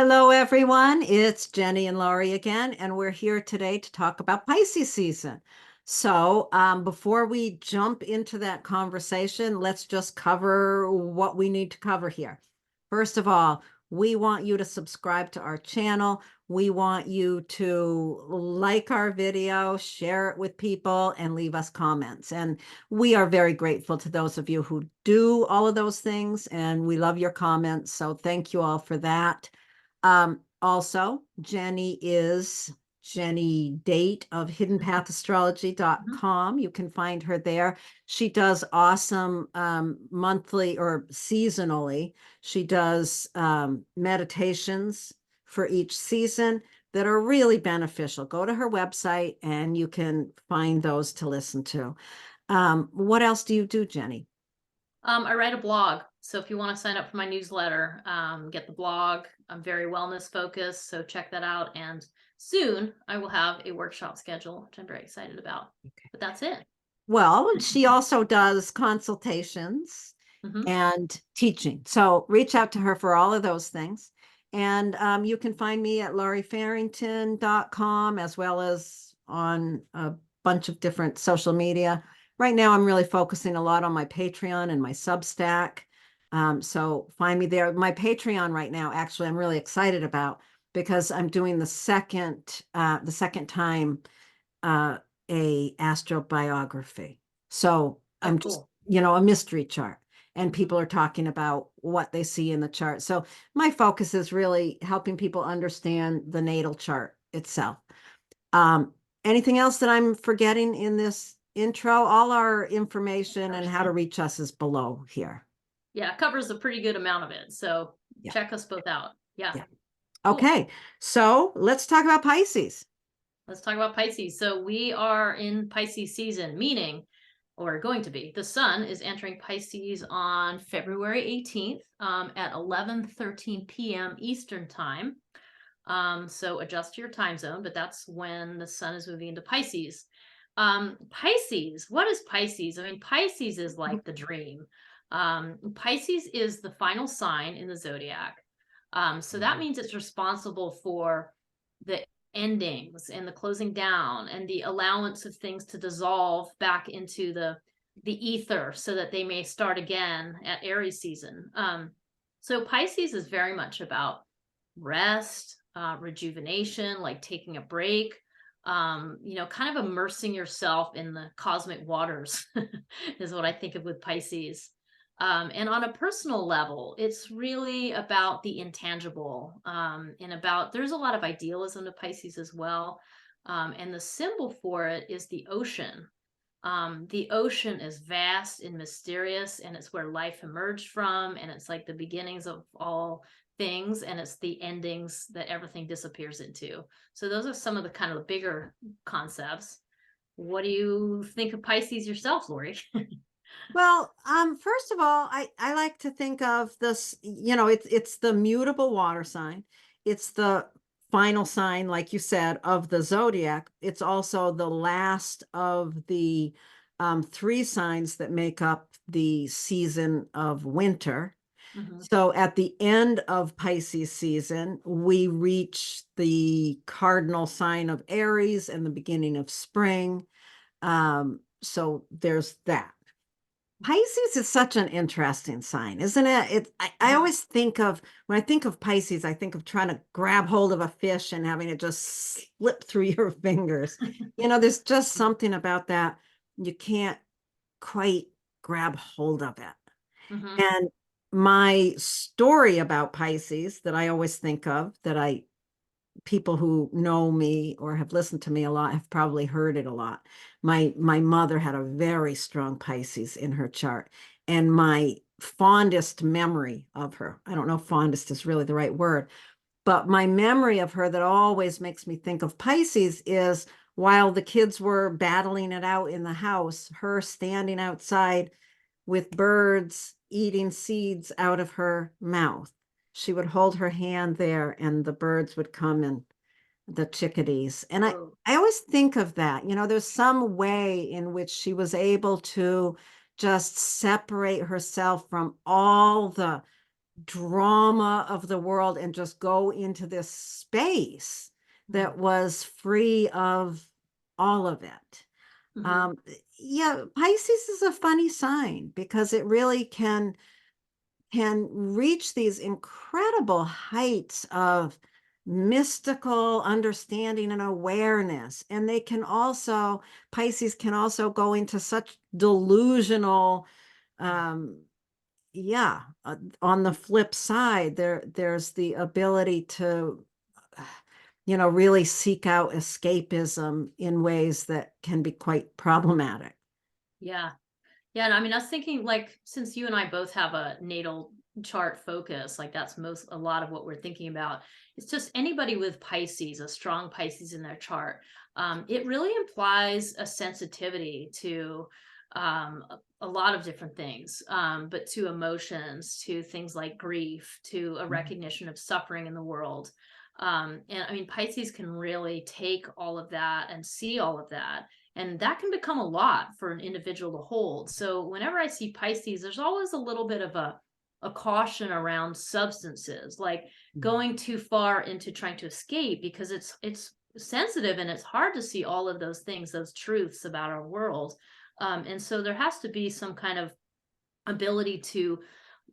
Hello, everyone. It's Jennie and Laurie again, and we're here today to talk about Pisces season. So, before we jump into that conversation, let's just cover what we need to cover here. First of all, we want you to subscribe to our channel. We want you to like our video, share it with people, and leave us comments. And we are very grateful to those of you who do all of those things, and we love your comments. So thank you all for that. Also, Jennie is Jennie Date of hiddenpathastrology.com. You can find her there. She does awesome monthly or seasonally. She does meditations for each season that are really beneficial. Go to her website and you can find those to listen to. What else do you do, Jennie? I write a blog. So if you want to sign up for my newsletter, get the blog. I'm very wellness focused, so check that out. And soon I will have a workshop schedule, which I'm very excited about. Okay. But that's it. Well, she also does consultations and teaching. So reach out to her for all of those things. And you can find me at lauriefarrington.com as well as on a bunch of different social media. Right now, I'm really focusing a lot on my Patreon and my Substack. So find me there. My Patreon right now, actually, I'm really excited about because I'm doing the second time a astrobiography. So I'm just, a mystery chart, and people are talking about what they see in the chart. So my focus is really helping people understand the natal chart itself. Anything else that I'm forgetting in this intro? All our information and how to reach us is below here. Yeah, it covers a pretty good amount of it. So check us both out. Yeah. Okay. So let's talk about Pisces. Let's talk about Pisces. So we are in Pisces season, meaning, or going to be, the sun is entering Pisces on February 18th at 11:13 p.m. Eastern time. So adjust your time zone, but that's when the sun is moving into Pisces. Pisces, what is Pisces? I mean, Pisces is like the dream. Pisces is the final sign in the zodiac. So that means it's responsible for the endings and the closing down and the allowance of things to dissolve back into the ether so that they may start again at Aries season. So Pisces is very much about rest, rejuvenation, like taking a break, kind of immersing yourself in the cosmic waters is what I think of with Pisces. And on a personal level, it's really about the intangible, and about, there's a lot of idealism to Pisces as well. And the symbol for it is the ocean. The ocean is vast and mysterious, and it's where life emerged from, and it's like the beginnings of all things, and it's the endings that everything disappears into. So those are some of the kind of the bigger concepts. What do you think of Pisces yourself, Laurie? Well, first of all, I like to think of this, it's the mutable water sign. It's the final sign, like you said, of the zodiac. It's also the last of the three signs that make up the season of winter. So at the end of Pisces season, we reach the cardinal sign of Aries and the beginning of spring. So there's that. Pisces is such an interesting sign, isn't it? I always think of, when I think of Pisces, I think of trying to grab hold of a fish and having it just slip through your fingers. There's just something about that. You can't quite grab hold of it. And my story about Pisces that I always think of, people who know me or have listened to me a lot have probably heard it a lot. My mother had a very strong Pisces in her chart, and my fondest memory of her, I don't know if fondest is really the right word, but my memory of her that always makes me think of Pisces is while the kids were battling it out in the house, her standing outside with birds eating seeds out of her mouth. She would hold her hand there and the birds would come, and the chickadees. And I always think of that, there's some way in which she was able to just separate herself from all the drama of the world and just go into this space that was free of all of it. Mhm. Yeah, Pisces is a funny sign because it really can reach these incredible heights of mystical understanding and awareness. And they can also, Pisces can also go into such delusional, um, yeah, on the flip side, there's the ability to, really seek out escapism in ways that can be quite problematic. Yeah. Yeah, and I mean, I was thinking, like, since you and I both have a natal chart focus, like that's a lot of what we're thinking about. It's just anybody with Pisces, a strong Pisces in their chart. It really implies a sensitivity to a lot of different things, but to emotions, to things like grief, to a recognition of suffering in the world. And I mean, Pisces can really take all of that and see all of that, and that can become a lot for an individual to hold. So whenever I see Pisces, there's always a little bit of a caution around substances, like going too far into trying to escape, because it's sensitive and it's hard to see all of those things, those truths about our world. And so there has to be some kind of ability to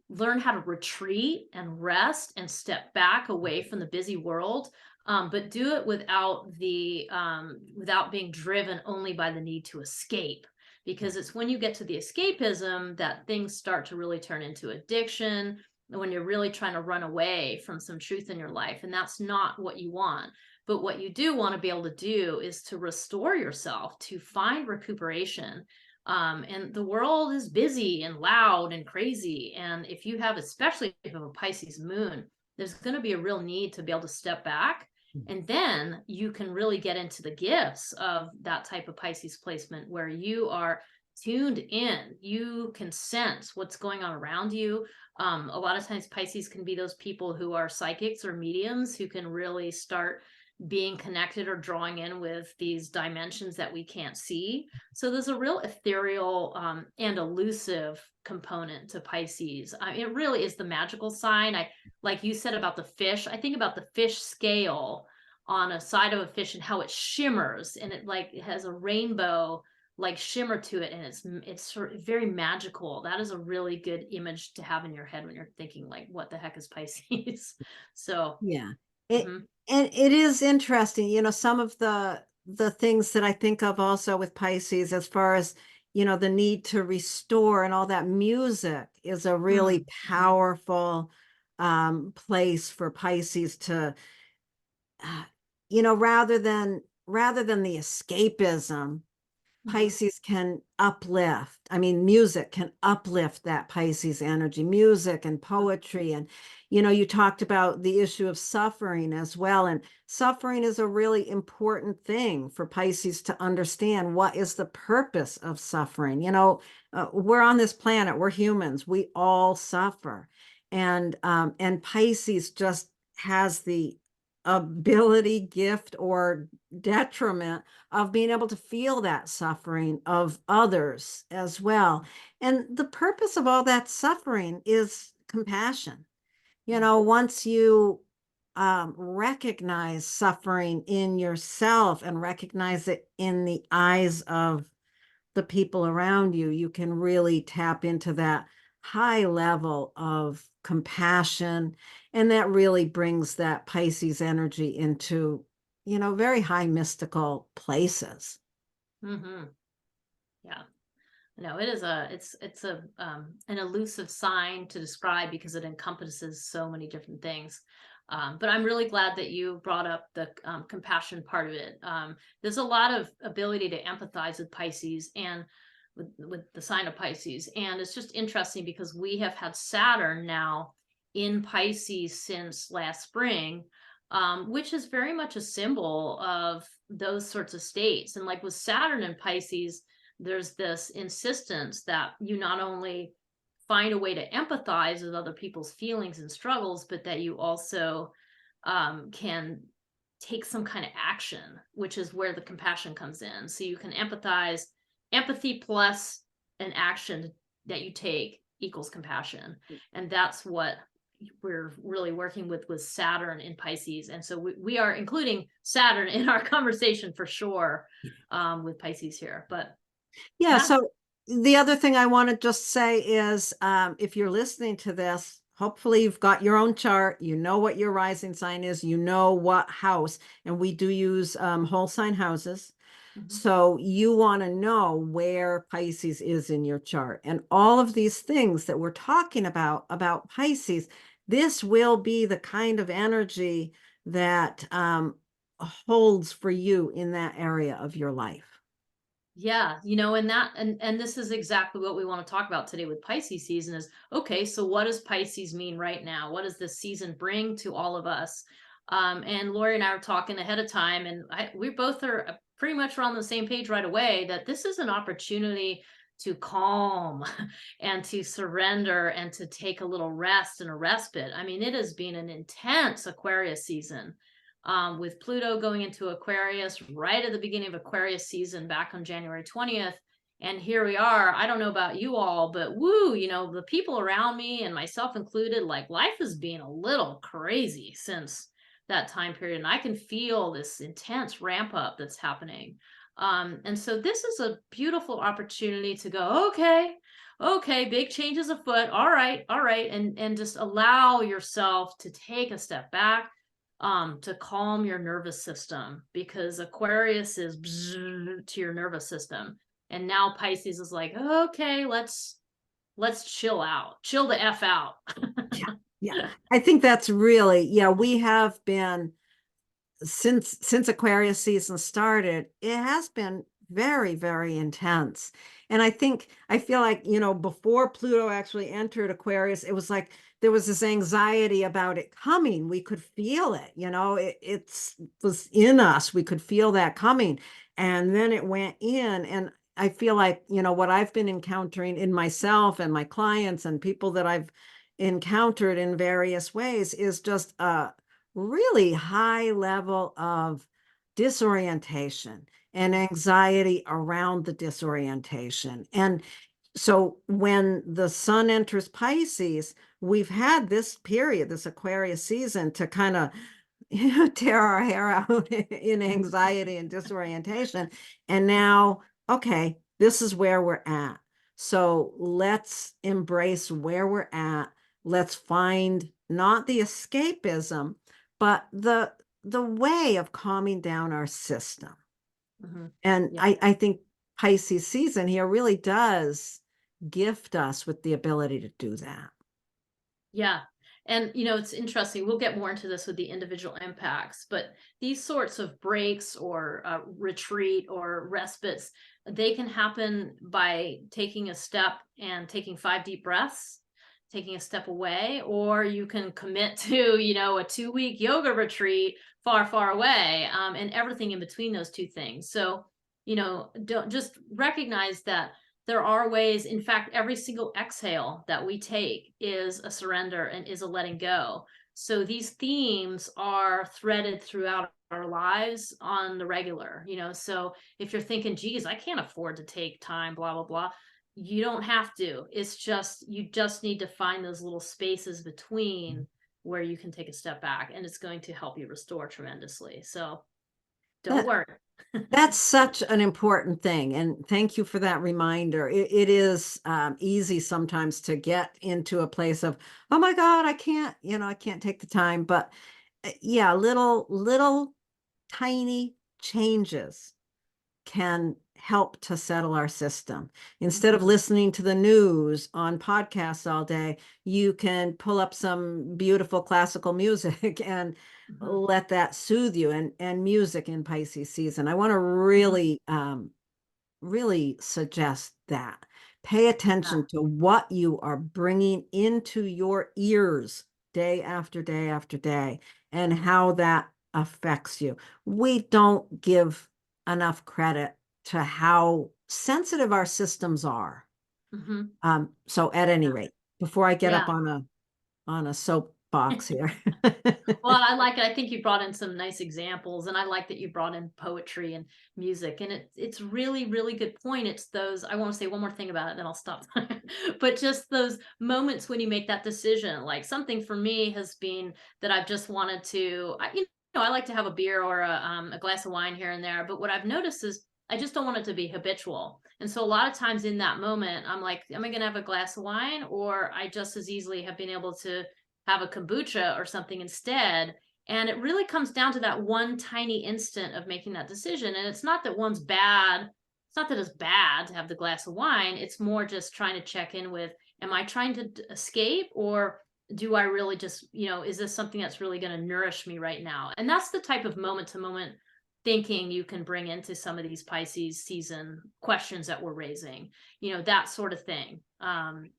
learn how to retreat and rest and step back away from the busy world, but do it without being driven only by the need to escape. Because it's when you get to the escapism that things start to really turn into addiction, when you're really trying to run away from some truth in your life, and that's not what you want. But what you do want to be able to do is to restore yourself, to find recuperation. And the world is busy and loud and crazy. And if you have, especially if you have a Pisces moon, there's going to be a real need to be able to step back. And then you can really get into the gifts of that type of Pisces placement where you are tuned in. You can sense what's going on around you. A lot of times, Pisces can be those people who are psychics or mediums who can really start being connected or drawing in with these dimensions that we can't see. So there's a real ethereal and elusive component to Pisces. It really is the magical sign. Like you said about the fish, I think about the fish scale on a side of a fish and how it shimmers, and it has a rainbow like shimmer to it, and it's sort of very magical. That is a really good image to have in your head when you're thinking like, what the heck is Pisces? So Yeah. It mhm. and it is interesting, some of the things that I think of also with Pisces as far as, the need to restore and all that. Music is a really powerful place for Pisces to uh, rather than the escapism. Mhm. Pisces can uplift. I mean, music can uplift that Pisces energy, music and poetry. And, you talked about the issue of suffering as well. And suffering is a really important thing for Pisces to understand. What is the purpose of suffering? We're on this planet, we're humans, we all suffer. And Pisces just has the ability, gift, or detriment of being able to feel that suffering of others as well. And the purpose of all that suffering is compassion. Once you recognize suffering in yourself and recognize it in the eyes of the people around you, you can really tap into that high level of compassion. And that really brings that Pisces energy into, very high mystical places. Mhm. Yeah. No, it is it's a an elusive sign to describe because it encompasses so many different things. But I'm really glad that you brought up the compassion part of it. There's a lot of ability to empathize with Pisces and with the sign of Pisces, and it's just interesting because we have had Saturn now in Pisces since last spring, which is very much a symbol of those sorts of states. And like with Saturn in Pisces, there's this insistence that you not only find a way to empathize with other people's feelings and struggles, but that you also can take some kind of action, which is where the compassion comes in. So you can empathize, empathy plus an action that you take equals compassion. And that's what we're really working with Saturn in Pisces, and so we are including Saturn in our conversation for sure, with Pisces here. But Yeah. yeah. So the other thing I want to just say is, if you're listening to this, hopefully you've got your own chart, you know what your rising sign is, you know what house, and we do use whole sign houses. Mhm. So you want to know where Pisces is in your chart. And all of these things that we're talking about Pisces, this will be the kind of energy that holds for you in that area of your life. Yeah, you know, and that and this is exactly what we want to talk about today with Pisces season is, okay, so what does Pisces mean right now? What does this season bring to all of us? And Lori and I were talking ahead of time, and we both are pretty much on the same page right away that this is an opportunity to calm and to surrender and to take a little rest and a respite. I mean, it has been an intense Aquarius season, with Pluto going into Aquarius right at the beginning of Aquarius season back on January 20th. And here we are. I don't know about you all, but woo, you know, the people around me and myself included, like life has been a little crazy since that time period. And I can feel this intense ramp up that's happening. And so this is a beautiful opportunity to go, okay, big changes afoot. All right. And just allow yourself to take a step back, to calm your nervous system, because Aquarius is to your nervous system, and now Pisces is like, okay, let's chill out, chill the f out. Yeah. Yeah. I think that's really, yeah, we have been since Aquarius season started, it has been very, very intense. And I feel like, before Pluto actually entered Aquarius, it was like there was this anxiety about it coming. We could feel it, it was in us. We could feel that coming. And then it went in. And I feel like, what I've been encountering in myself and my clients and people that I've encountered in various ways is just really high level of disorientation and anxiety around the disorientation. And so when the sun enters Pisces, we've had this period, this Aquarius season, to kind of tear our hair out in anxiety and disorientation. And now, okay, this is where we're at. So let's embrace where we're at. Let's find not the escapism, but the way of calming down our system. Mhm. And Yeah. I think Pisces season here really does gift us with the ability to do that. Yeah. And, you know, it's interesting. We'll get more into this with the individual impacts, but these sorts of breaks or retreat or respites, they can happen by taking a step and taking 5 deep breaths, taking a step away, or you can commit to, you know, a 2 week yoga retreat far, far away, and everything in between those two things. So, you know, don't just recognize that there are ways. In fact, every single exhale that we take is a surrender and is a letting go. So these themes are threaded throughout our lives on the regular, you know. So if you're thinking, geez, I can't afford to take time, blah, blah, blah, you don't have to. It's just, you just need to find those little spaces between where you can take a step back, and it's going to help you restore tremendously. So don't That worry. That's such an important thing. And thank you for that reminder. It is easy sometimes to get into a place of, oh my God, I can't take the time. But yeah, little tiny changes can help to settle our system. Instead of Mhm. listening to the news on podcasts all day, you can pull up some beautiful classical music and Mhm. let that soothe you. And music in Pisces season, I want to Mhm. really suggest that. Pay Yeah. attention to what you are bringing into your ears day after day after day and how that affects you. We don't give enough credit to how sensitive our systems are. Mhm. So at any Yeah. rate, before I get up Yeah. on a box here. Well, I like it. I think you brought in some nice examples, and I like that you brought in poetry and music. And it's really, really good point. It's those, I want to say one more thing about it, then I'll stop. But just those moments when you make that decision, like something for me has been that I've just wanted to, I like to have a beer or a glass of wine here and there. But what I've noticed is I just don't want it to be habitual. And so a lot of times in that moment, I'm like, am I going to have a glass of wine? Or I just as easily have been able to have a kombucha or something instead. And it really comes down to that one tiny instant of making that decision. And it's not that one's bad. It's not that it's bad to have the glass of wine. It's more just trying to check in with, am I trying to escape, or do I really just, is this something that's really going to nourish me right now? And that's the type of moment to moment thinking you can bring into some of these Pisces season questions that we're raising, that sort of thing.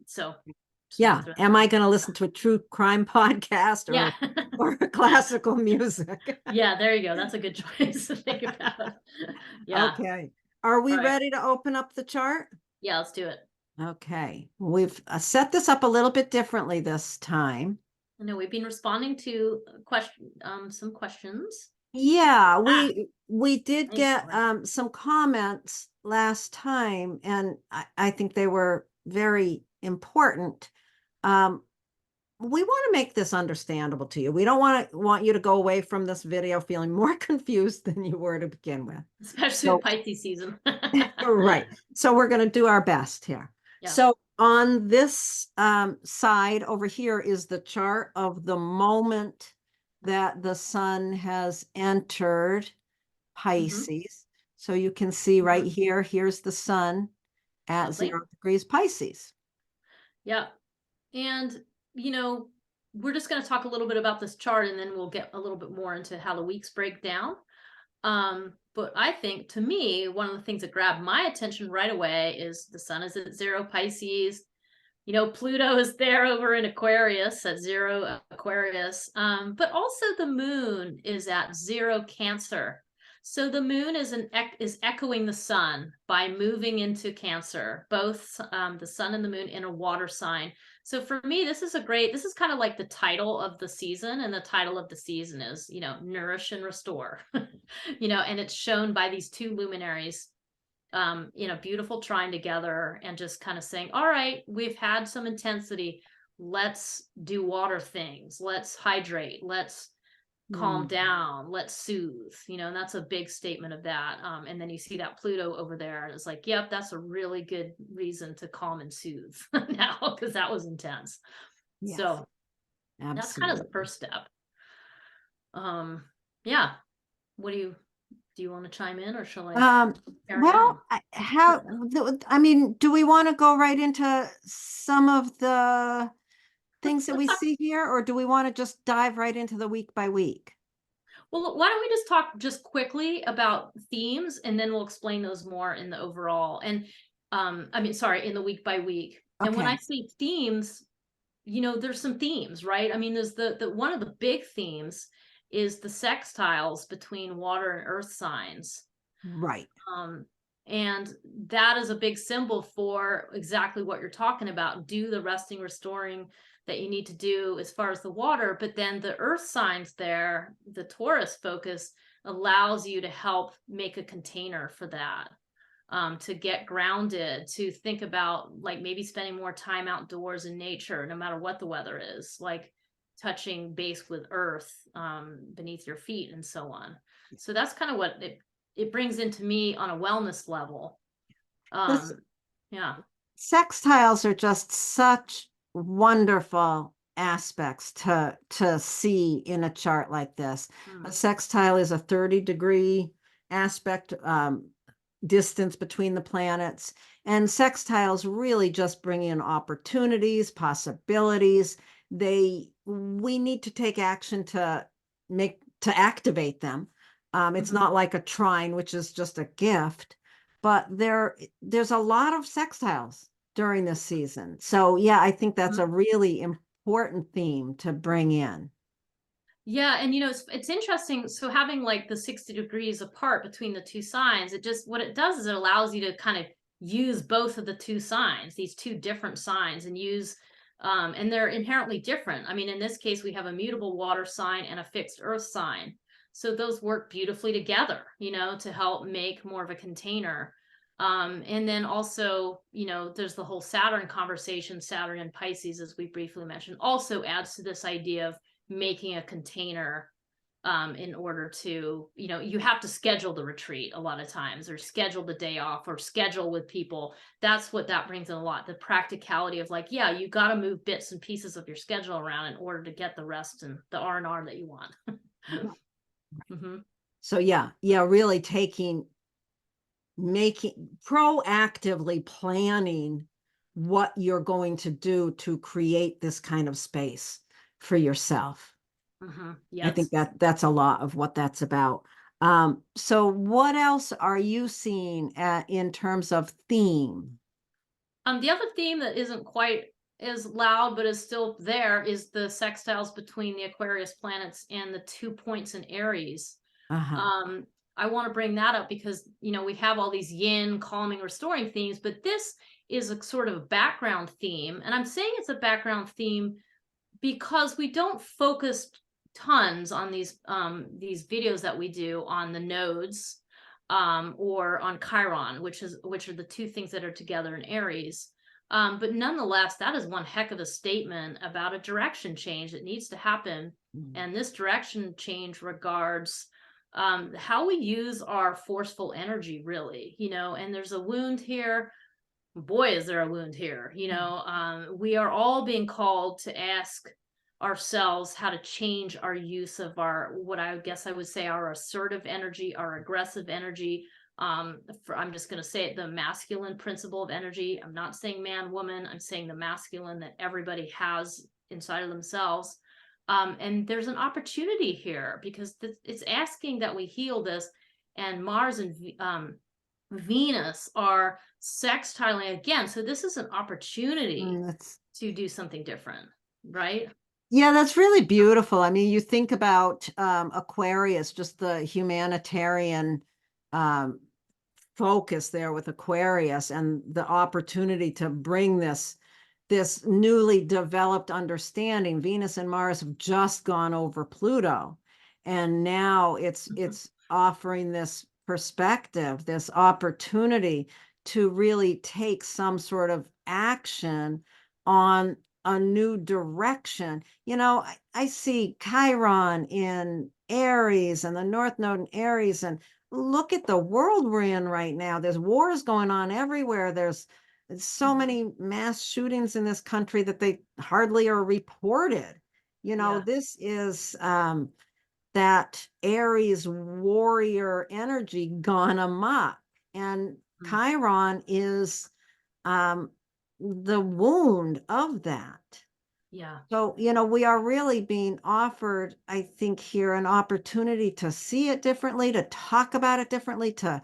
So Yeah. Am I going to listen to a true crime podcast yeah. or classical music? Yeah, there you go. That's a good choice to think about. Yeah. Okay. Are we All right. ready to open up the chart? Yeah, let's do it. Okay. We've set this up a little bit differently this time. I know we've been responding to some questions. Yeah, we did Thanks, get Laurie. some comments last time, and I think they were very important. We want to make this understandable to you. We don't want you to go away from this video feeling more confused than you were to begin with. Especially with Pisces season. Right. So we're going to do our best here. Yeah. So on this side over here is the chart of the moment that the sun has entered Pisces. So you can see right here, here's the sun at Lovely. 0 degrees Pisces. Yeah. And, we're just going to talk a little bit about this chart, and then we'll get a little bit more into how the weeks break down. But I think, to me, one of the things that grabbed my attention right away is the sun is at 0 Pisces. Pluto is there over in Aquarius at 0 Aquarius. But also the moon is at 0 Cancer. So the moon is echoing the sun by moving into Cancer, both the sun and the moon in a water sign. So for me, this is kind of like the title of the season, and the title of the season is, nourish and restore, and it's shown by these two luminaries, beautiful trine together, and just kind of saying, all right, we've had some intensity. Let's do water things. Let's hydrate. Let's calm down. Let's soothe, and that's a big statement of that. And then you see that Pluto over there, and it's like, yep, that's a really good reason to calm and soothe now, because that was intense. Yes, so absolutely. That's kind of the first step. Yeah. What do you want to chime in, or shall I? Well, I mean, do we want to go right into some of the things that we see here, or do we want to just dive right into the week by week? Well, why don't we just talk just quickly about themes, and then we'll explain those more in the overall, and in the week by week. And when I say themes, there's some themes, right? I mean, there's the one of the big themes is the sextiles between water and earth signs. Right. And that is a big symbol for exactly what you're talking about. Do the resting, restoring that you need to do as far as the water, but then the earth signs there, the Taurus focus, allows you to help make a container for that, to get grounded, to think about like maybe spending more time outdoors in nature, no matter what the weather is, like touching base with earth beneath your feet and so on. So that's kind of what it brings into me on a wellness level. Yeah. Sextiles are just such wonderful aspects to see in a chart like this. A sextile is a 30-degree aspect, distance between the planets, and sextiles really just bring in opportunities, possibilities. We need to take action to activate them. It's not like a trine, which is just a gift, but there's a lot of sextiles during this season. So yeah, I think that's a really important theme to bring in. Yeah, and it's interesting. So having like the 60 degrees apart between the two signs, what it does is it allows you to kind of use both of the two signs, these two different signs, and use And they're inherently different. I mean, in this case, we have a mutable water sign and a fixed earth sign. So those work beautifully together, to help make more of a container. And then also, there's the whole Saturn conversation. Saturn and Pisces, as we briefly mentioned, also adds to this idea of making a container, in order to, you have to schedule the retreat a lot of times, or schedule the day off, or schedule with people. That's what that brings in a lot. The practicality of like, yeah, you got to move bits and pieces of your schedule around in order to get the rest and the R&R that you want. Mm-hmm. So yeah, really making proactively planning what you're going to do to create this kind of space for yourself. Mm-hmm. I think Yes. that's a lot of what that's about. So what else are you seeing in terms of theme? The other theme that isn't quite as loud but is still there is the sextiles between the Aquarius planets and the 2 points in Aries. Uh-huh. Um, I want to bring that up because, we have all these yin, calming, restoring themes, but this is a sort of background theme. And I'm saying it's a background theme because we don't focus tons on these videos that we do on the nodes, or on Chiron, which are the two things that are together in Aries. But nonetheless, that is one heck of a statement about a direction change that needs to happen. And this direction change regards, how we use our forceful energy, really, and there's a wound here. Boy, is there a wound here. We are all being called to ask ourselves how to change our use of what I guess I would say our assertive energy, our aggressive energy. I'm just going to say it, the masculine principle of energy. I'm not saying man, woman. I'm saying the masculine that everybody has inside of themselves. And there's an opportunity here because it's asking that we heal this. And Mars and Venus are sextiling again. So this is an opportunity That's to do something different, right? Yeah, that's really beautiful. I mean, you think about Aquarius, just the humanitarian um, focus there with Aquarius, and the opportunity to bring this newly developed understanding. Venus and Mars have just gone over Pluto, and now it's offering this perspective, this opportunity to really take some sort of action on a new direction. I see Chiron in Aries and the North Node in Aries, and look at the world we're in right now. There's wars going on everywhere. There's so many mass shootings in this country that they hardly are reported. Yeah. This is that Aries warrior energy gone amok. And Mm. Chiron is um, the wound of that. Yeah. So, we are really being offered, I think, here an opportunity to see it differently, to talk about it differently, to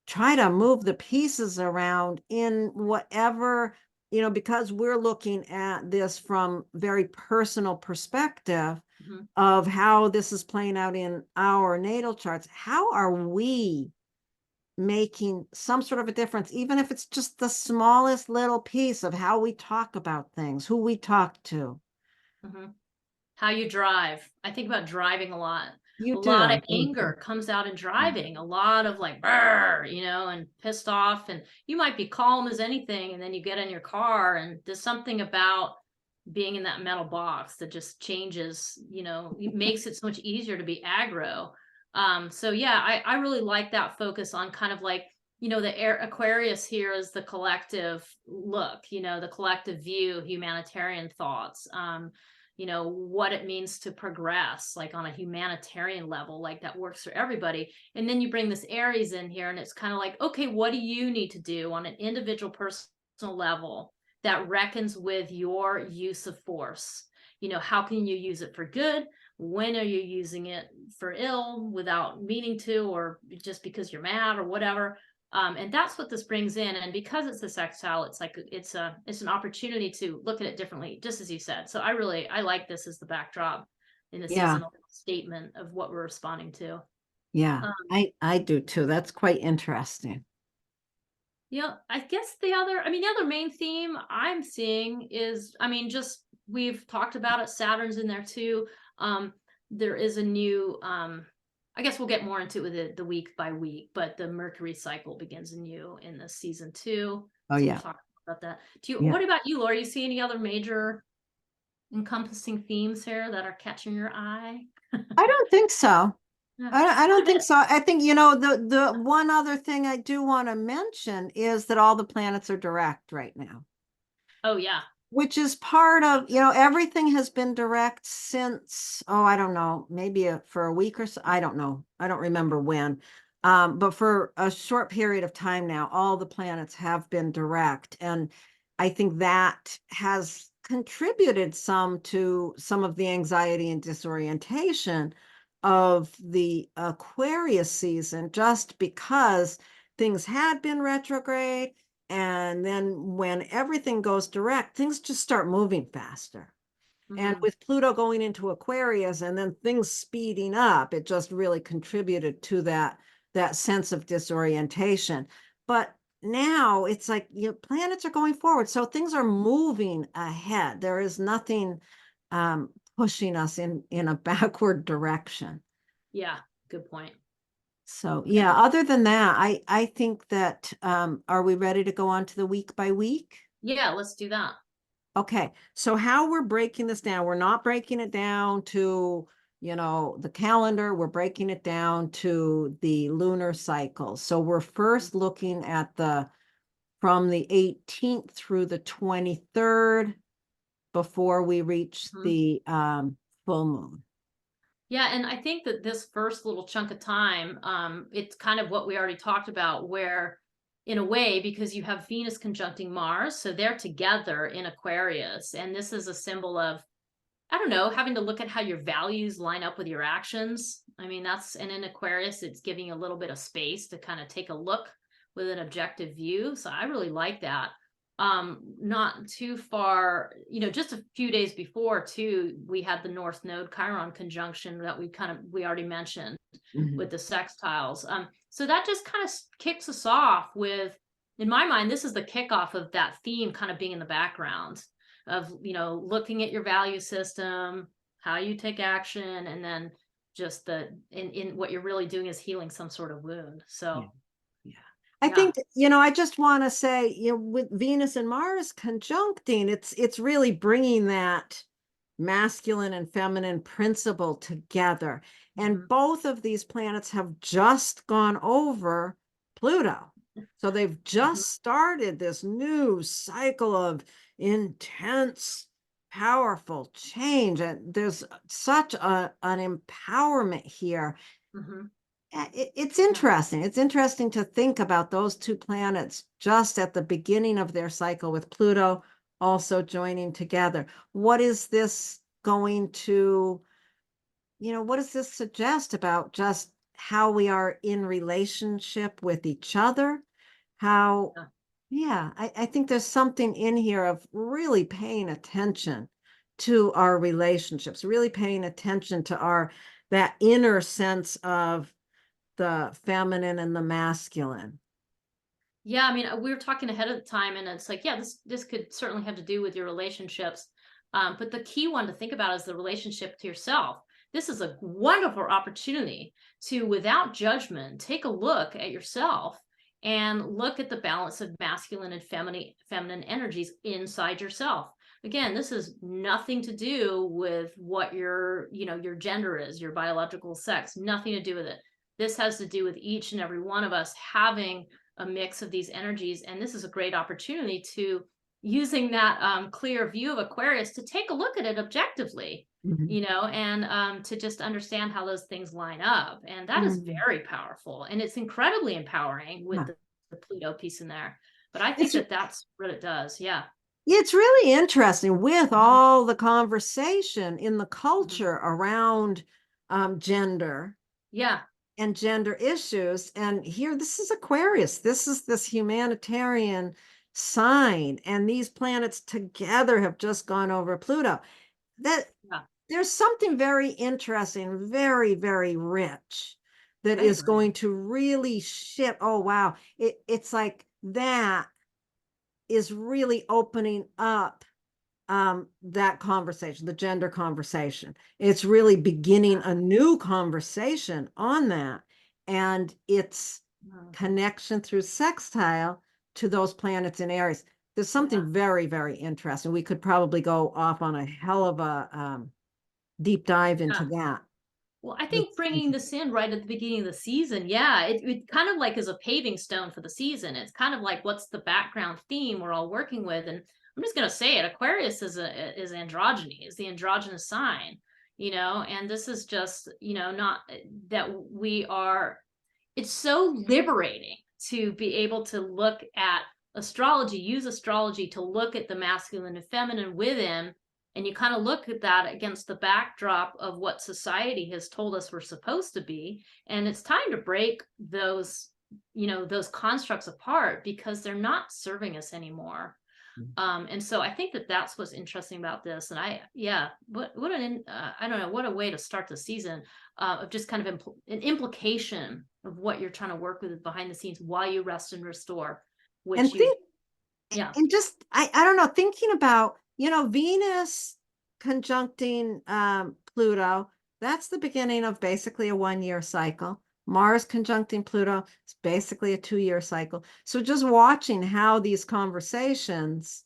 try to move the pieces around in whatever, because we're looking at this from very personal perspective Mhm. of how this is playing out in our natal charts. How are we making some sort of a difference, even if it's just the smallest little piece of how we talk about things, who we talk to? Mhm. How you drive. I think about driving a lot. You A lot of do. anger comes out in driving. A lot of like, "Brr," and pissed off. And you might be calm as anything, and then you get in your car, and there's something about being in that metal box that just changes. It makes it so much easier to be aggro. So yeah, I really like that focus on kind of like, the air Aquarius here is the collective look, the collective view, humanitarian thoughts. What it means to progress, like on a humanitarian level, like that works for everybody. And then you bring this Aries in here, and it's kind of like, okay, what do you need to do on an individual personal level that reckons with your use of force? How can you use it for good? When are you using it for ill without meaning to, or just because you're mad or whatever? And that's what this brings in. And because it's a sextile, it's like it's an opportunity to look at it differently, just as you said. So I like this as the backdrop in the Yeah. seasonal statement of what we're responding to. Yeah. Um, I do too. That's quite interesting. Yeah, I guess the other main theme I'm seeing is, just we've talked about it, Saturn's in there too. Um, there is a new, I guess we'll get more into it with the week by week, but the Mercury cycle begins anew in this season too. Oh So we'll yeah. talk about that. Yeah. What about you, Laura? You see any other major encompassing themes here that are catching your eye? I don't think so. Yeah. I Quite don't a think bit. so. I think, the one other thing I do want to mention is that all the planets are direct right now, Oh yeah. which is part of, everything has been direct since, oh, I don't know, maybe for a week or so. I don't know. I don't remember when. But for a short period of time now, all the planets have been direct. And I think that has contributed some to some of the anxiety and disorientation of the Aquarius season, just because things had been retrograde. And then when everything goes direct, things just start moving faster. And Hmm. with Pluto going into Aquarius and then things speeding up, it just really contributed to that sense of disorientation. But now it's like, planets are going forward, so things are moving ahead. There is nothing pushing us in a backward direction. Yeah. Good point. So Yeah. yeah, other than that, I think that are we ready to go on to the week by week? Yeah. Let's do that. Okay, so how we're breaking this down, we're not breaking it down to, the calendar, we're breaking it down to the lunar cycle. So we're first looking at from the 18th through the 23rd before we reach Mhm. the full moon. Yeah, and I think that this first little chunk of time, it's kind of what we already talked about, where in a way, because you have Venus conjuncting Mars, so they're together in Aquarius, and this is a symbol of, I don't know, having to look at how your values line up with your actions. And in Aquarius, it's giving you a little bit of space to kind of take a look with an objective view. So I really like that. Not too far, just a few days before too, we had the North Node Chiron conjunction that we already mentioned Mhm. with the sextiles. So that just kind of kicks us off with, in my mind, this is the kickoff of that theme kind of being in the background of, looking at your value system, how you take action, and then just in what you're really doing is healing some sort of wound. Yeah. So Yeah. I yeah. think, I just want to say, with Venus and Mars conjuncting, it's really bringing that masculine and feminine principle together. And Mhm. both of these planets have just gone over Pluto. So they've Mhm. just started this new cycle of intense, powerful change. And there's such an empowerment here. Mhm. It's Yeah. interesting. It's interesting to think about those two planets just at the beginning of their cycle, with Pluto also joining together. What is this going to, what does this suggest about just how we are in relationship with each other? How, Yeah. yeah, I think there's something in here of really paying attention to our relationships, really paying attention to that inner sense of the feminine and the masculine. Yeah, we were talking ahead of the time, and it's like, yeah, this could certainly have to do with your relationships. But the key one to think about is the relationship to yourself. This is a wonderful opportunity to, without judgment, take a look at yourself and look at the balance of masculine and feminine energies inside yourself. Again, this is nothing to do with what your gender is, your biological sex, nothing to do with it. This has to do with each and every one of us having a mix of these energies. And this is a great opportunity to, using that clear view of Aquarius, to take a look at it objectively, Mhm. and to just understand how those things line up. And that is Mhm. very powerful. And it's incredibly empowering with Yeah. the Pluto piece in there. But I think It's that that's what it does. Yeah. it's really interesting with Hmm. all the conversation in the Hmm. culture around gender Yeah. and gender issues. And here, this is Aquarius. This is this humanitarian sign, and these planets together have just gone over Pluto. That Yeah. there's something very interesting, very, very rich, that I is agree. going to really shift. Oh, wow. It's like that is really opening up that conversation, the gender conversation. It's really beginning a new conversation on that, and it's connection through sextile to those planets in Aries. There's something very, very interesting. We could probably go off on a hell of a deep dive into that. Well, I think bringing this in right at the beginning of the season, yeah, it kind of like is a paving stone for the season. It's kind of like, what's the background theme we're all working with? And I'm just gonna say it, Aquarius is androgyny, is the androgynous sign, and this is just, not that we are, it's so liberating to be able to look at astrology, use astrology to look at the masculine and feminine within, and you kind of look at that against the backdrop of what society has told us we're supposed to be, and it's time to break those those constructs apart, because they're not serving us anymore. And so I think that that's what's interesting about this. And I don't know, what a way to start the season, of just kind of an implication of what you're trying to work with behind the scenes while you rest and restore, And which think, and just I don't know, thinking about, Venus conjuncting Pluto, that's the beginning of basically a 1-year cycle. Mars conjuncting Pluto, it's basically a 2-year cycle. So just watching how these conversations,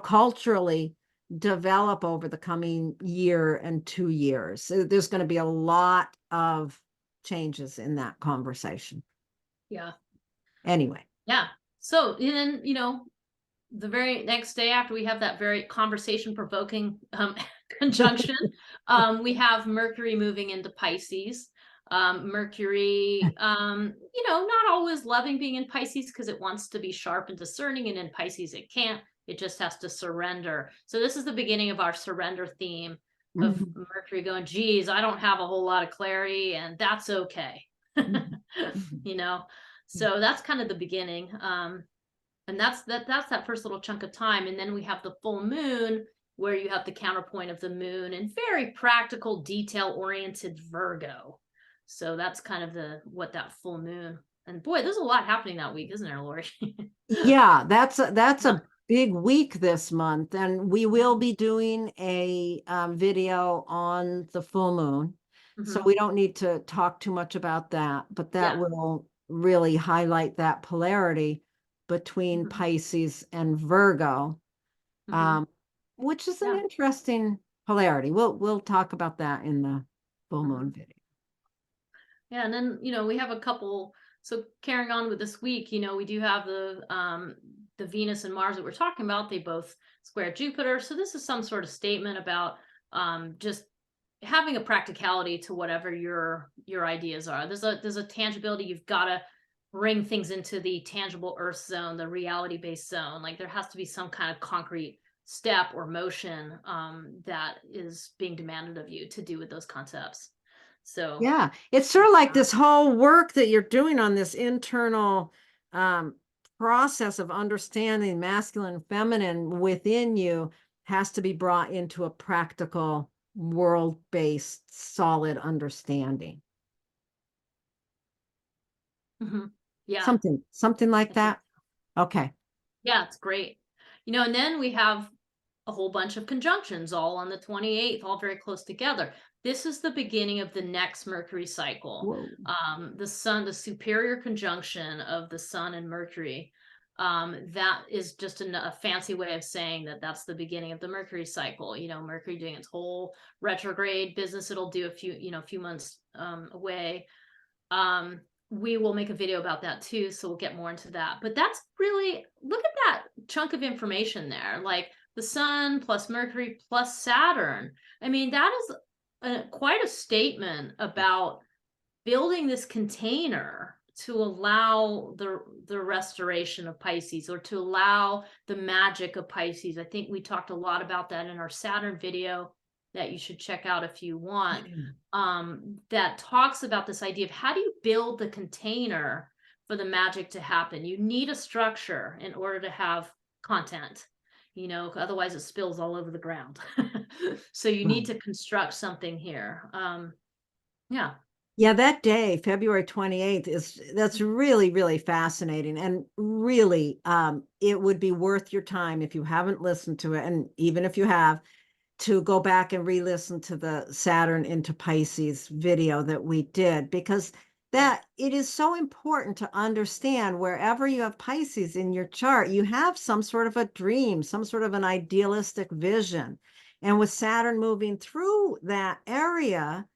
culturally develop over the coming year and 2 years. So there's going to be a lot of changes in that conversation. Yeah. Anyway. Yeah. So, and then, the very next day after we have that very conversation provoking conjunction, we have Mercury moving into Pisces. Mercury, not always loving being in Pisces because it wants to be sharp and discerning, and in Pisces it can't. It just has to surrender. So this is the beginning of our surrender theme of Mercury going, geez, I don't have a whole lot of clarity, and that's okay. So that's kind of the beginning. And that's that first little chunk of time. And then we have the full moon, where you have the counterpoint of the moon and very practical, detail oriented Virgo. So that's kind of what that full moon. And boy, there's a lot happening that week, isn't there, Laurie? Yeah, that's a big week this month, and we will be doing a video on the full moon. So we don't need to talk too much about that, but that will really highlight that polarity between Pisces and Virgo, which is an interesting polarity. We'll talk about that in the full moon video. Yeah, and then we have a couple. So carrying on with this week, we do have the Venus and Mars that we're talking about. They both square Jupiter. So this is some sort of statement about just having a practicality to whatever your ideas are. There's a tangibility. You've got to bring things into the tangible earth zone, the reality-based zone. Like there has to be some kind of concrete step or motion that is being demanded of you to do with those concepts. So yeah, it's sort of like this whole work that you're doing on this internal process of understanding masculine and feminine within you has to be brought into a practical, world-based, solid understanding. Yeah, something like that. Okay. Yeah, it's great. And then we have a whole bunch of conjunctions all on the 28th, all very close together. This is the beginning of the next Mercury cycle. The sun, the superior conjunction of the sun and Mercury, that is just a fancy way of saying that that's the beginning of the Mercury cycle. Mercury doing its whole retrograde business. It'll do a few months away. We will make a video about that too, so we'll get more into that. But that's really, look at that chunk of information there, like the sun plus Mercury plus Saturn. I mean, that is quite a statement about building this container to allow the restoration of Pisces, or to allow the magic of Pisces. I think we talked a lot about that in our Saturn video that you should check out if you want, that talks about this idea of how do you build the container for the magic to happen. You need a structure in order to have content, otherwise it spills all over the ground. So you need to construct something here. Yeah. Yeah, that day, February 28th, that's really, really fascinating. And really, it would be worth your time if you haven't listened to it. And even if you have, to go back and re-listen to the Saturn into Pisces video that we did, because Yeah. that it is so important to understand wherever you have Pisces in your chart, you have some sort of a dream, some sort of an idealistic vision. And with Saturn moving through that area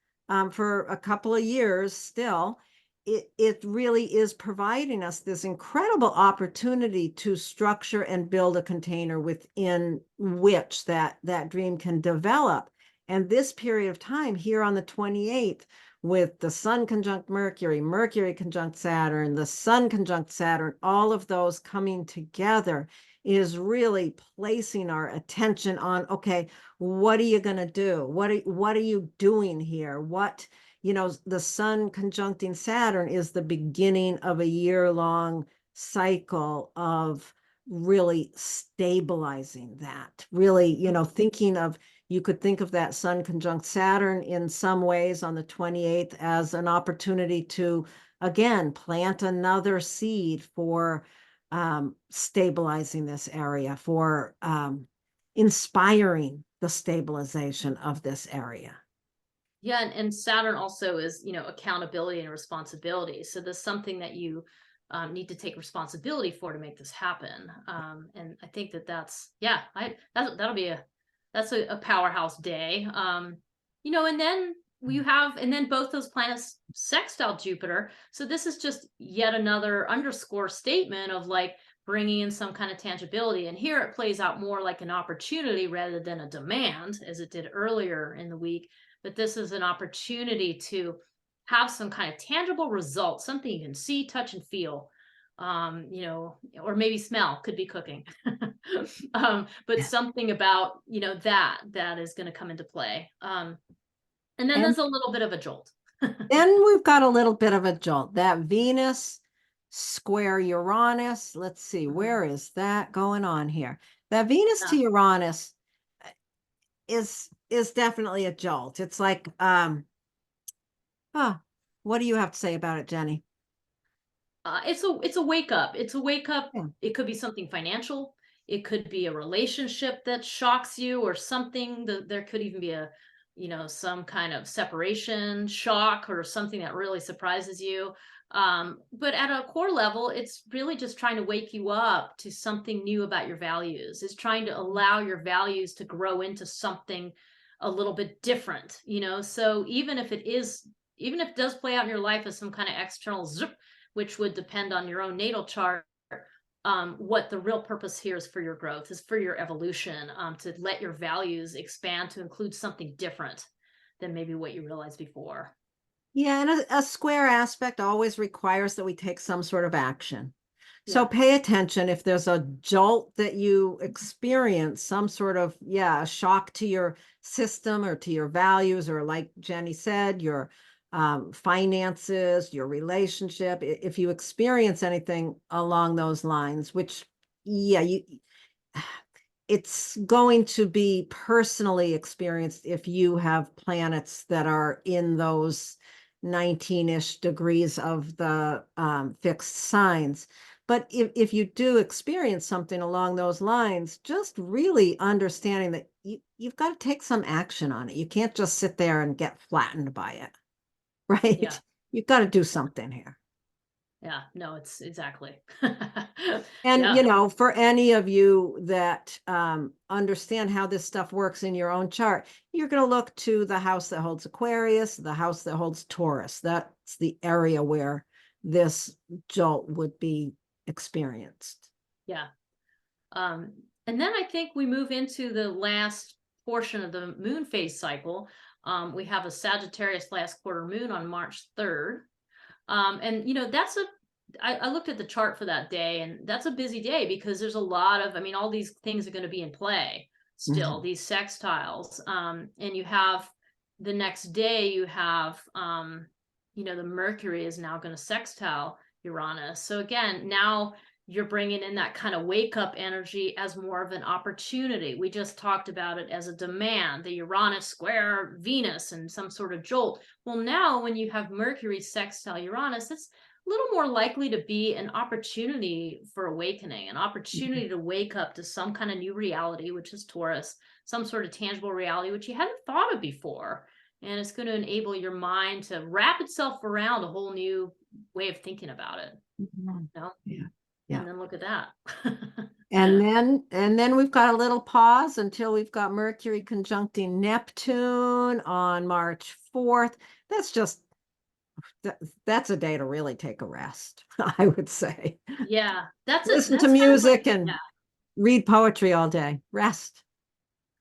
for a couple of years still, it really is providing us this incredible opportunity to structure and build a container within which that dream can develop. And this period of time here on the 28th, with the sun conjunct Mercury, Mercury conjunct Saturn, the sun conjunct Saturn, all of those coming together is really placing our attention on, okay, what are you going to do? What are you doing here? The sun conjuncting Saturn is the beginning of a year-long cycle of really stabilizing that, really, thinking of, you could think of that sun conjunct Saturn in some ways on the 28th as an opportunity to, again, plant another seed for stabilizing this area, for inspiring the stabilization of this area. Yeah, and Saturn also is, accountability and responsibility. So there's something that you need to take responsibility for to make this happen. And I think that'll be a powerhouse day. And then and then both those planets sextile Jupiter. So this is just yet another underscore statement of like bringing in some kind of tangibility. And here it plays out more like an opportunity rather than a demand, as it did earlier in the week. But this is an opportunity to have some kind of tangible result, something you can see, touch, and feel, or maybe smell, could be cooking. But something about, that is going to come into play. And then And there's a little bit of a jolt. then we've got a little bit of a jolt. That Venus square Uranus. Let's see, where is that going on here? That Venus to Yeah. Uranus is definitely a jolt. It's like, what do you have to say about it, Jennie? It's a wake up. It's a wake up. Yeah. It could be something financial. It could be a relationship that shocks you, or something that there could even be some kind of separation shock, or something that really surprises you. But at a core level, it's really just trying to wake you up to something new about your values. It's trying to allow your values to grow into something a little bit different. So even if it does play out in your life as some kind of external zip, which would depend on your own natal chart, what the real purpose here is for your growth, is for your evolution, to let your values expand to include something different than maybe what you realized before. Yeah, and a square aspect always requires that we take some sort of action. So Yeah. pay attention if there's a jolt that you experience, some sort of, a shock to your system or to your values, or like Jennie said, your finances, your relationship. If you experience anything along those lines, which, it's going to be personally experienced if you have planets that are in those 19-ish degrees of the fixed signs. But if you do experience something along those lines, just really understanding that you've got to take some action on it. You can't just sit there and get flattened by it, Yeah. right? You've got to do something here. Yeah. No, it's exactly. And, Yeah. for any of you that understand how this stuff works in your own chart, you're going to look to the house that holds Aquarius, the house that holds Taurus. That's the area where this jolt would be experienced. Yeah. And then I think we move into the last portion of the moon phase cycle. We have a Sagittarius last quarter moon on March 3rd. And I looked at the chart for that day, and that's a busy day because there's a lot of, all these things are going to be in play still, Mhm. these sextiles. And you have the next day, you have, the Mercury is now going to sextile Uranus. So again, now you're bringing in that kind of wake up energy as more of an opportunity. We just talked about it as a demand, the Uranus square Venus and some sort of jolt. Well, now when you have Mercury sextile Uranus, it's a little more likely to be an opportunity for awakening, an opportunity to wake up to some kind of new reality, which is Taurus, some sort of tangible reality, which you hadn't thought of before. And it's going to enable your mind to wrap itself around a whole new way of thinking about it. Mhm. You know? Yeah. And then look at that. And then we've got a little pause until we've got Mercury conjuncting Neptune on March 4th. That's just that's a day to really take a rest, I would say. Yeah, that's Listen to kind of like, music and read poetry all day. Rest.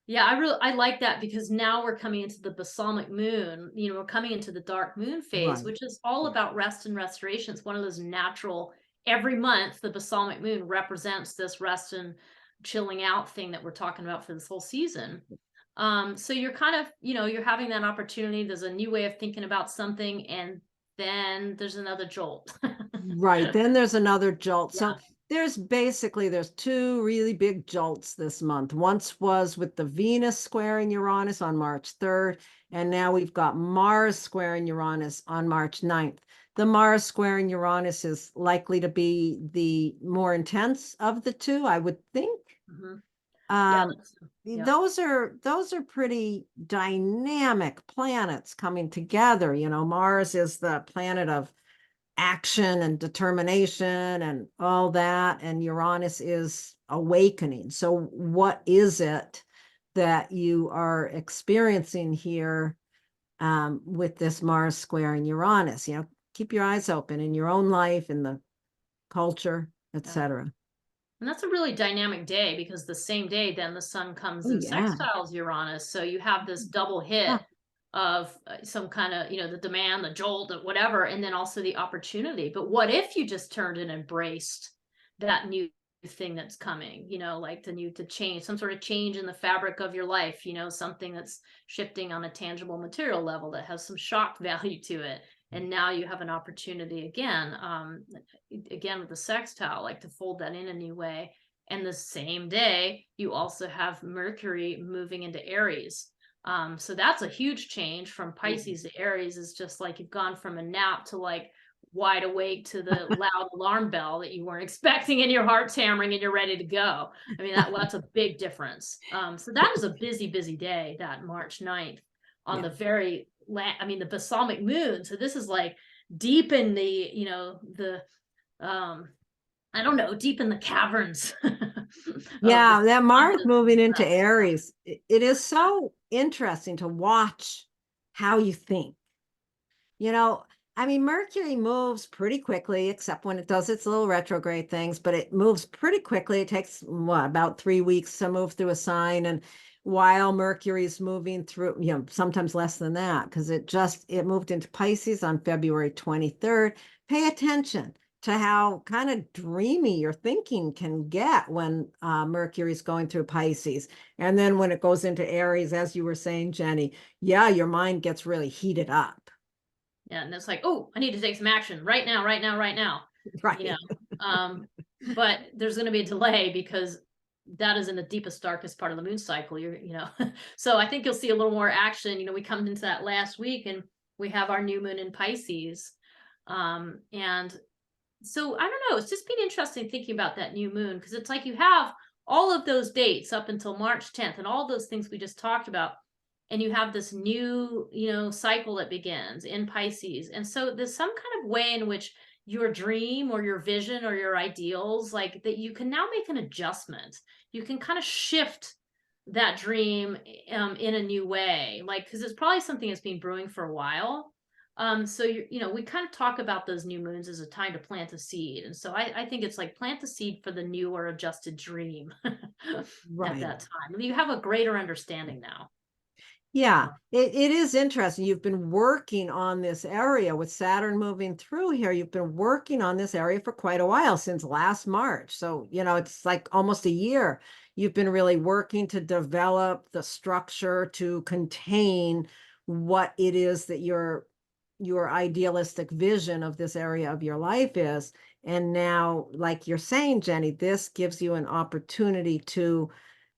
yeah, I like that because now we're coming into the balsamic moon, we're coming into the dark moon phase, Right. which is all Yeah. about rest and restoration. It's one of those natural, every month, the balsamic moon represents this rest and chilling out thing that we're talking about for this whole season. So you're kind of, you're having that opportunity. There's a new way of thinking about something, and then there's another jolt. Right. Then there's another jolt. Yeah. So there's two really big jolts this month. Once was with the Venus squaring Uranus on March 3rd, and now we've got Mars squaring Uranus on March 9th. The Mars squaring Uranus is likely to be the more intense of the two, I would think. Mhm. Yeah. Um, Yeah. those are pretty dynamic planets coming together. Mars is the planet of action and determination and all that, and Uranus is awakening. So what is it that you are experiencing here with this Mars squaring Uranus? Keep your eyes open in your own life, in the culture, Yeah. etc. And that's a really dynamic day because the same day then the sun comes Oh in yeah. sextiles Uranus. So you have this double Huh. hit of some kind of, the demand, the jolt, or whatever, and then also the opportunity. But what if you just turned and embraced that new thing that's coming, like the change, some sort of change in the fabric of your life, something that's shifting on a tangible material level that has some shock value to it. And now you have an opportunity again with the sextile, like to fold that in a new way. And the same day, you also have Mercury moving into Aries. So that's a huge change from Pisces to Aries. Is just like you've gone from a nap to like wide awake to the loud alarm bell that you weren't expecting, and your heart's hammering and you're ready to go. I mean, that's a big difference. So that is a busy, busy day, that March 9th on Yeah. the the balsamic moon. So this is like deep in the, I don't know, deep in the caverns of the Yeah, that Mars subconscious. moving into Aries, it is so interesting to watch how you think. You know, I mean, Mercury moves pretty quickly, except when it does its little retrograde things, but it moves pretty quickly. It takes about 3 weeks to move through a sign. And while Mercury's moving through, sometimes less than that, because it moved into Pisces on February 23rd. Pay attention to how kind of dreamy your thinking can get when Mercury's going through Pisces. And then when it goes into Aries, as you were saying, Jenny, yeah, your mind gets really heated up. Yeah, and it's like, oh, I need to take some action right now, right now, right now. Right. But there's going to be a delay because that is in the deepest, darkest part of the moon cycle. So I think you'll see a little more action. We come into that last week, and we have our new moon in Pisces, and so I don't know. It's just been interesting thinking about that new moon because it's like you have all of those dates up until March 10th and all those things we just talked about. And you have this new, cycle that begins in Pisces. And so there's some kind of way in which your dream or your vision or your ideals, like that you can now make an adjustment. You can kind of shift that dream in a new way, like, because it's probably something that's been brewing for a while. So we kind of talk about those new moons as a time to plant a seed. And so I think it's like plant the seed for the new or adjusted dream at Right. that time. You have a greater understanding now. Yeah, it is interesting. You've been working on this area with Saturn moving through here. You've been working on this area for quite a while, since last March. So, it's like almost a year. You've been really working to develop the structure to contain what it is that you're your idealistic vision of this area of your life is. And now, like you're saying, Jenny, this gives you an opportunity to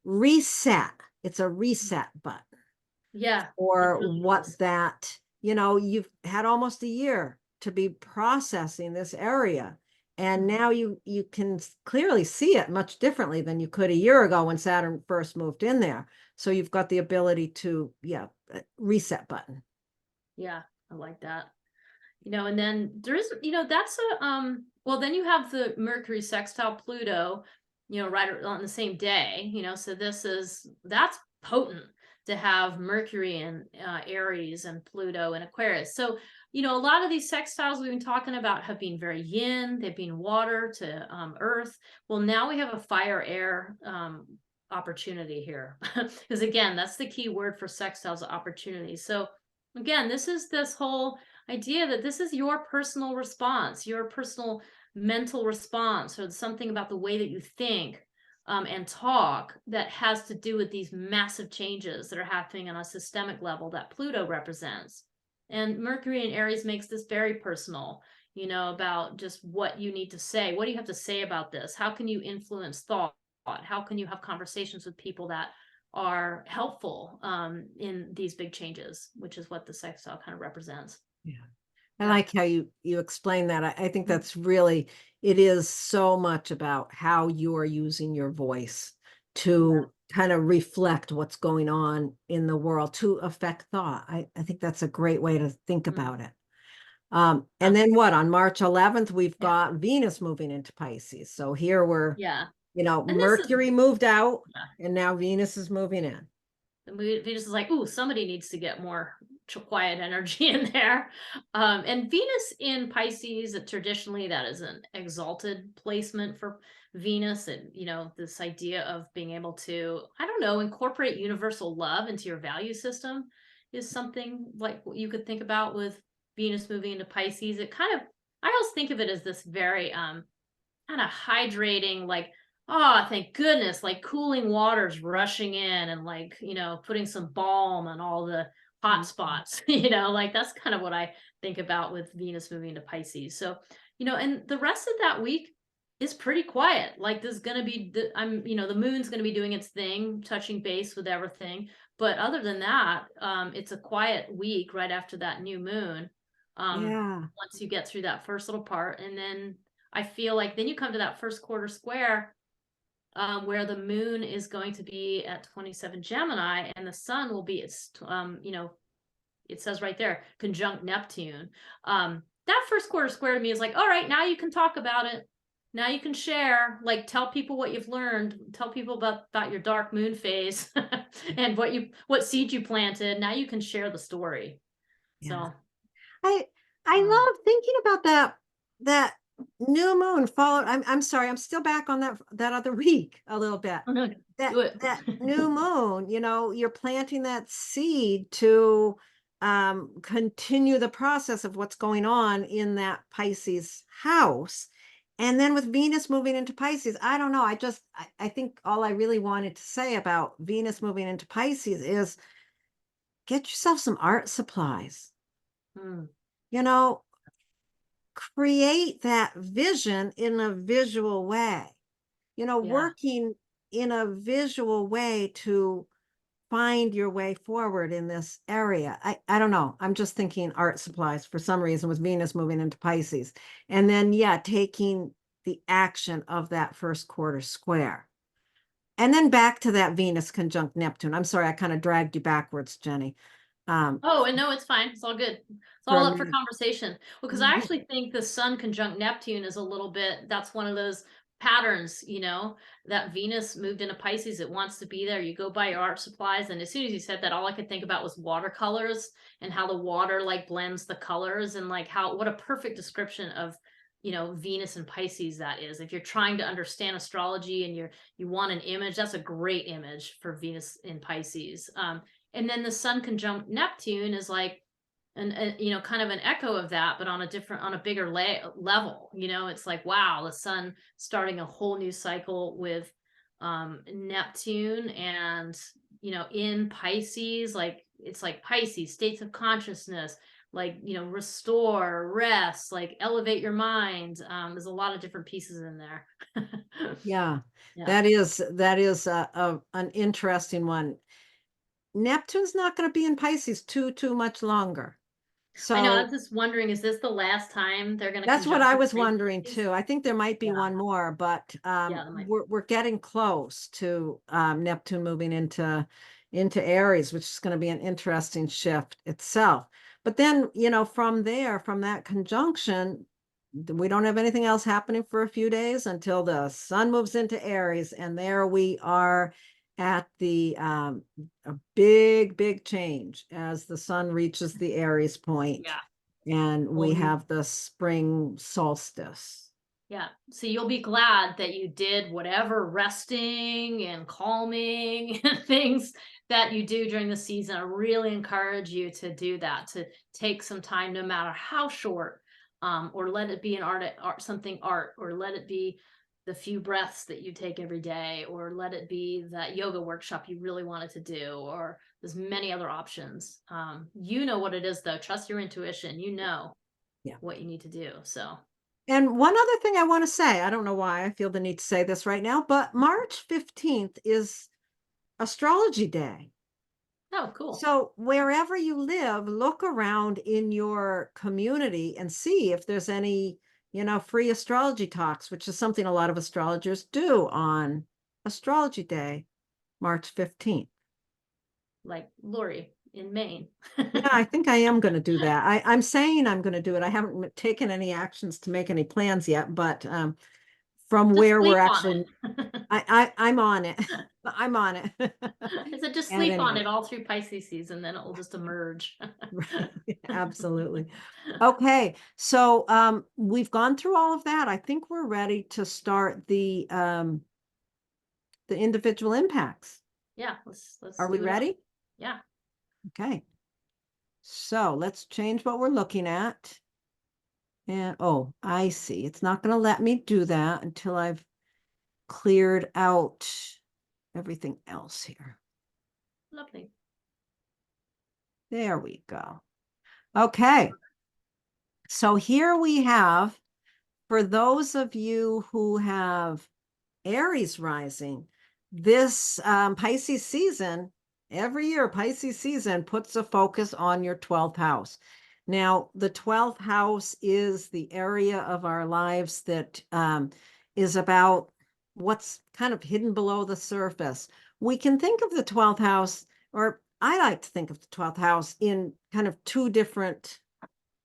reset. It's a reset button Yeah, it or really what is. that, you've had almost a year to be processing this area. And Mhm. now you can clearly see it much differently than you could a year ago when Saturn first moved in there. So you've got the ability to, reset button. Yeah, I like that. And then there is, that's a well, then you have the Mercury sextile Pluto, right on the same day, so that's potent to have Mercury in Aries and Pluto and Aquarius. So, a lot of these sextiles we've been talking about have been very yin, they've been water to earth. Well, now we have a fire air opportunity here. Because again, that's the key word for sextiles, opportunity. So again, this is this whole idea that this is your personal response, your personal mental response, or something about the way that you think and talk that has to do with these massive changes that are happening on a systemic level that Pluto represents. And Mercury in Aries makes this very personal, about just what you need to say. What do you have to say about this? How can you influence thought? How can you have conversations with people that are helpful in these big changes, which is what the sextile kind of represents. Yeah. I Yeah. like how you explain that. I think Mhm. that's really, it is so much about how you are using your voice Yeah. to kind of reflect what's going on in the world to affect thought. I think that's a great way to think Mm. about it. Yeah. And then what, on March 11th, we've Yeah. got Venus moving into Pisces. So here we're, Yeah. And this is, Mercury moved out yeah. and now Venus is moving in. And Venus is like, ooh, somebody needs to get more quiet energy in there. And Venus in Pisces, traditionally that is an exalted placement for Venus. And, this idea of being able to, I don't know, incorporate universal love into your value system is something like what you could think about with Venus moving into Pisces. I always think of it as this very kind of hydrating, like, oh, thank goodness, like cooling waters rushing in and like, putting some balm on all the hot Mhm. spots, like that's kind of what I think about with Venus moving to Pisces. So, and the rest of that week is pretty quiet. Like there's going to be, the moon's going to be doing its thing, touching base with everything. But other than that, it's a quiet week right after that new moon. Yeah. Once you get through that first little part, and then I feel like then you come to that first quarter square where the moon is going to be at 27 Gemini and the sun will be it says right there, conjunct Neptune. That first quarter square to me is like, all right, now you can talk about it. Now you can share, like tell people what you've learned, tell people about your dark moon phase and what seed you planted. Now you can share the story. Yeah. So, I I um, love thinking about that new moon followed. I'm sorry, I'm still back on that other week a little bit. oh no, That do it. that new moon, you're planting that seed to continue the process of what's going on in that Pisces house. And then with Venus moving into Pisces, I don't know. I think all I really wanted to say about Venus moving into Pisces is get yourself some art supplies. Mm, You know, create that vision in a visual way, yeah. working in a visual way to find your way forward in this area. I don't know. I'm just thinking art supplies for some reason with Venus moving into Pisces. And then, yeah, taking the action of that first quarter square. And then back to that Venus conjunct Neptune. I'm sorry, I kind of dragged you backwards, Jenny. Um, Oh, and no, it's fine. It's all good. It's for all a up for minute. conversation. Well, because I actually think the Sun conjunct Neptune is a little bit, that's one of those patterns, that Venus moved into Pisces. It wants to be there. You go buy your art supplies. And as soon as you said that, all I could think about was watercolors and how the water like blends the colors and like what a perfect description of, Venus and Pisces that is. If you're trying to understand astrology and you want an image, that's a great image for Venus in Pisces. And then the Sun conjunct Neptune is like kind of an echo of that, but on a bigger level. It's like, wow, the Sun starting a whole new cycle with Neptune and in Pisces, like it's like Pisces, states of consciousness, like, restore, rest, like elevate your mind. There's a lot of different pieces in there. Yeah, Yeah. that is an interesting one. Neptune's not going to be in Pisces too much longer. I know. I was So just wondering, is this the last time they're going to that's what conjunct I in was wondering Pisces? too. I think there might be Yeah. one more, but Yeah, that might. we're getting close to Neptune moving into Aries, which is going to be an interesting shift itself. But then, from there, from that conjunction, we don't have anything else happening for a few days until the sun moves into Aries, and there we are at the a big change as the sun reaches the Aries point, Yeah. and Whole we new. have the spring solstice. Yeah. So you'll be glad that you did whatever resting and calming things that you do during the season. I really encourage you to do that, to take some time, no matter how short, or let it be an art, or let it be the few breaths that you take every day, or let it be that yoga workshop you really wanted to do, or there's many other options. You know what it is though. Trust your intuition. You know Yeah. what you need to do. So. And one other thing I want to say, I don't know why I feel the need to say this right now, but March 15th is Astrology Day. Oh, cool. So wherever you live, look around in your community and see if there's any, free astrology talks, which is something a lot of astrologers do on Astrology Day, March 15th. Like Laurie in Maine. Yeah, I think I am going to do that. I'm saying I'm going to do it. I haven't taken any actions to make any plans yet, but from Just where we're sleep on actually, it. I'm on it. I'm on it. I said just At sleep any on it rate, all through Pisces season, then it will just emerge. right, absolutely. Okay, so we've gone through all of that. I think we're ready to start the individual impacts. Yeah, let's Are we do it up. ready? Yeah. Okay. So let's change what we're looking at. And oh, I see. It's not going to let me do that until I've cleared out everything else here. Lovely. There we go. Okay. So here we have, for those of you who have Aries rising, this Pisces season, every year Pisces season puts a focus on your 12th house. Now, the 12th house is the area of our lives that is about what's kind of hidden below the surface. We can think of the 12th house, or I like to think of the 12th house in kind of two different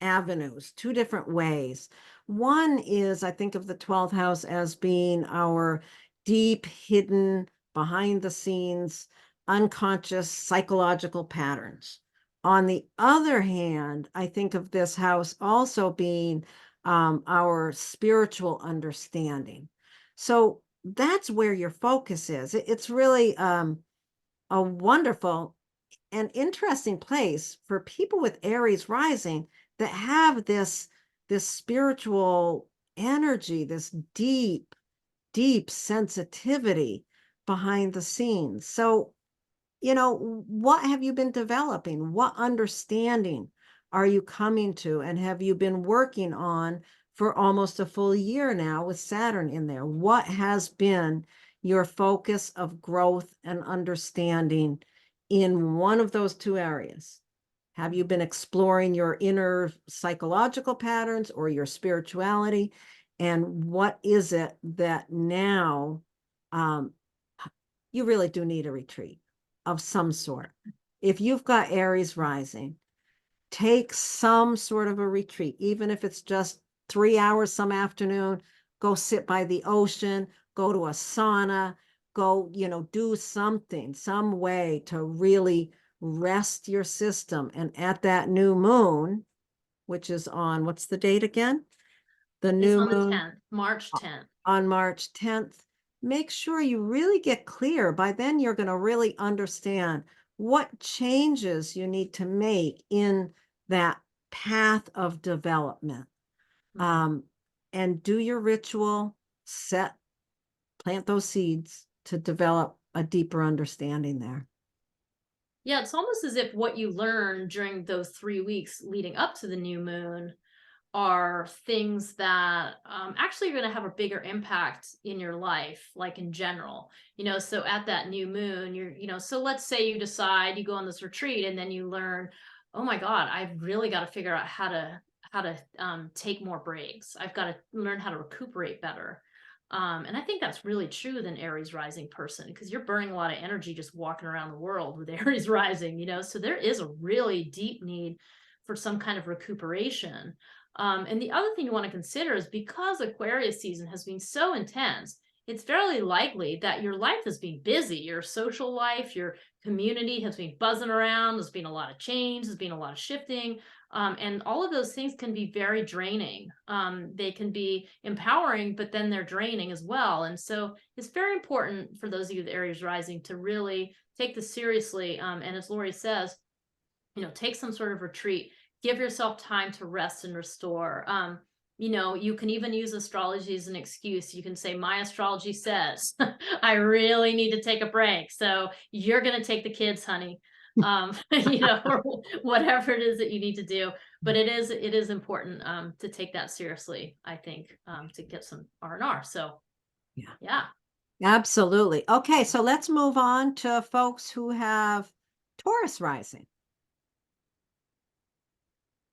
avenues, two different ways. One is, I think of the 12th house as being our deep, hidden, behind the scenes, unconscious psychological patterns. On the other hand, I think of this house also being our spiritual understanding. So that's where your focus is. It's really a wonderful an interesting place for people with Aries rising that have this spiritual energy, this deep sensitivity behind the scenes. So, what have you been developing? What understanding are you coming to, and have you been working on for almost a full year now with Saturn in there? What has been your focus of growth and understanding in one of those two areas? Have you been exploring your inner psychological patterns or your spirituality? And what is it that now um, you really do need a retreat of some sort? If you've got Aries rising, take some sort of a retreat, even if it's just 3 hours some afternoon. Go sit by the ocean, go to a sauna, go, do something, some way to really rest your system. And at that new moon, which is on, what's the date again? The It's new on the moon 10th, March 10th. on March 10th. Make sure you really get clear. By then, you're going to really understand what changes you need to make in that path of development. Mhm. And do your ritual, plant those seeds to develop a deeper understanding there. Yeah, it's almost as if what you learn during those 3 weeks leading up to the new moon are things that actually are going to have a bigger impact in your life, like in general. So at that new moon, so let's say you decide you go on this retreat and then you learn, oh my God, I've really got to figure out how to take more breaks. I've got to learn how to recuperate better. And I think that's really true with an Aries rising person, because you're burning a lot of energy just walking around the world with Aries rising. So there is a really deep need for some kind of recuperation. And the other thing you want to consider is, because Aquarius season has been so intense, it's fairly likely that your life has been busy. Your social life, your community has been buzzing around. There's been a lot of change. There's been a lot of shifting. And all of those things can be very draining. They can be empowering, but then they're draining as well. And so it's very important for those of you with Aries rising to really take this seriously. And as Laurie says, take some sort of retreat, give yourself time to rest and restore. You can even use astrology as an excuse. You can say, my astrology says I really need to take a break. So you're going to take the kids, honey. Or whatever it is that you need to do. But it is important to take that seriously, I think, to get some R&R. So Yeah, yeah. absolutely. Okay, so let's move on to folks who have Taurus rising.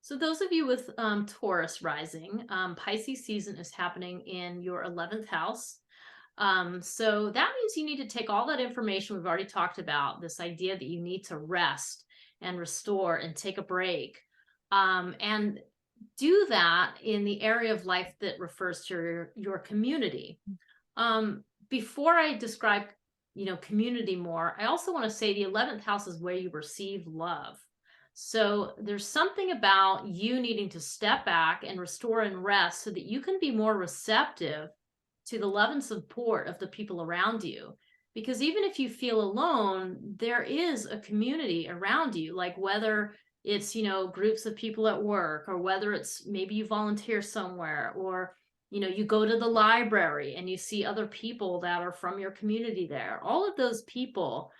So those of you with Taurus rising, Pisces season is happening in your 11th house. So that means you need to take all that information we've already talked about, this idea that you need to rest and restore and take a break, and do that in the area of life that refers to your community. Before I describe, community more, I also want to say the 11th house is where you receive love. So there's something about you needing to step back and restore and rest so that you can be more receptive to the love and support of the people around you. Because even if you feel alone, there is a community around you, like whether it's, groups of people at work, or whether it's maybe you volunteer somewhere, or, you go to the library and you see other people that are from your community there. All of those people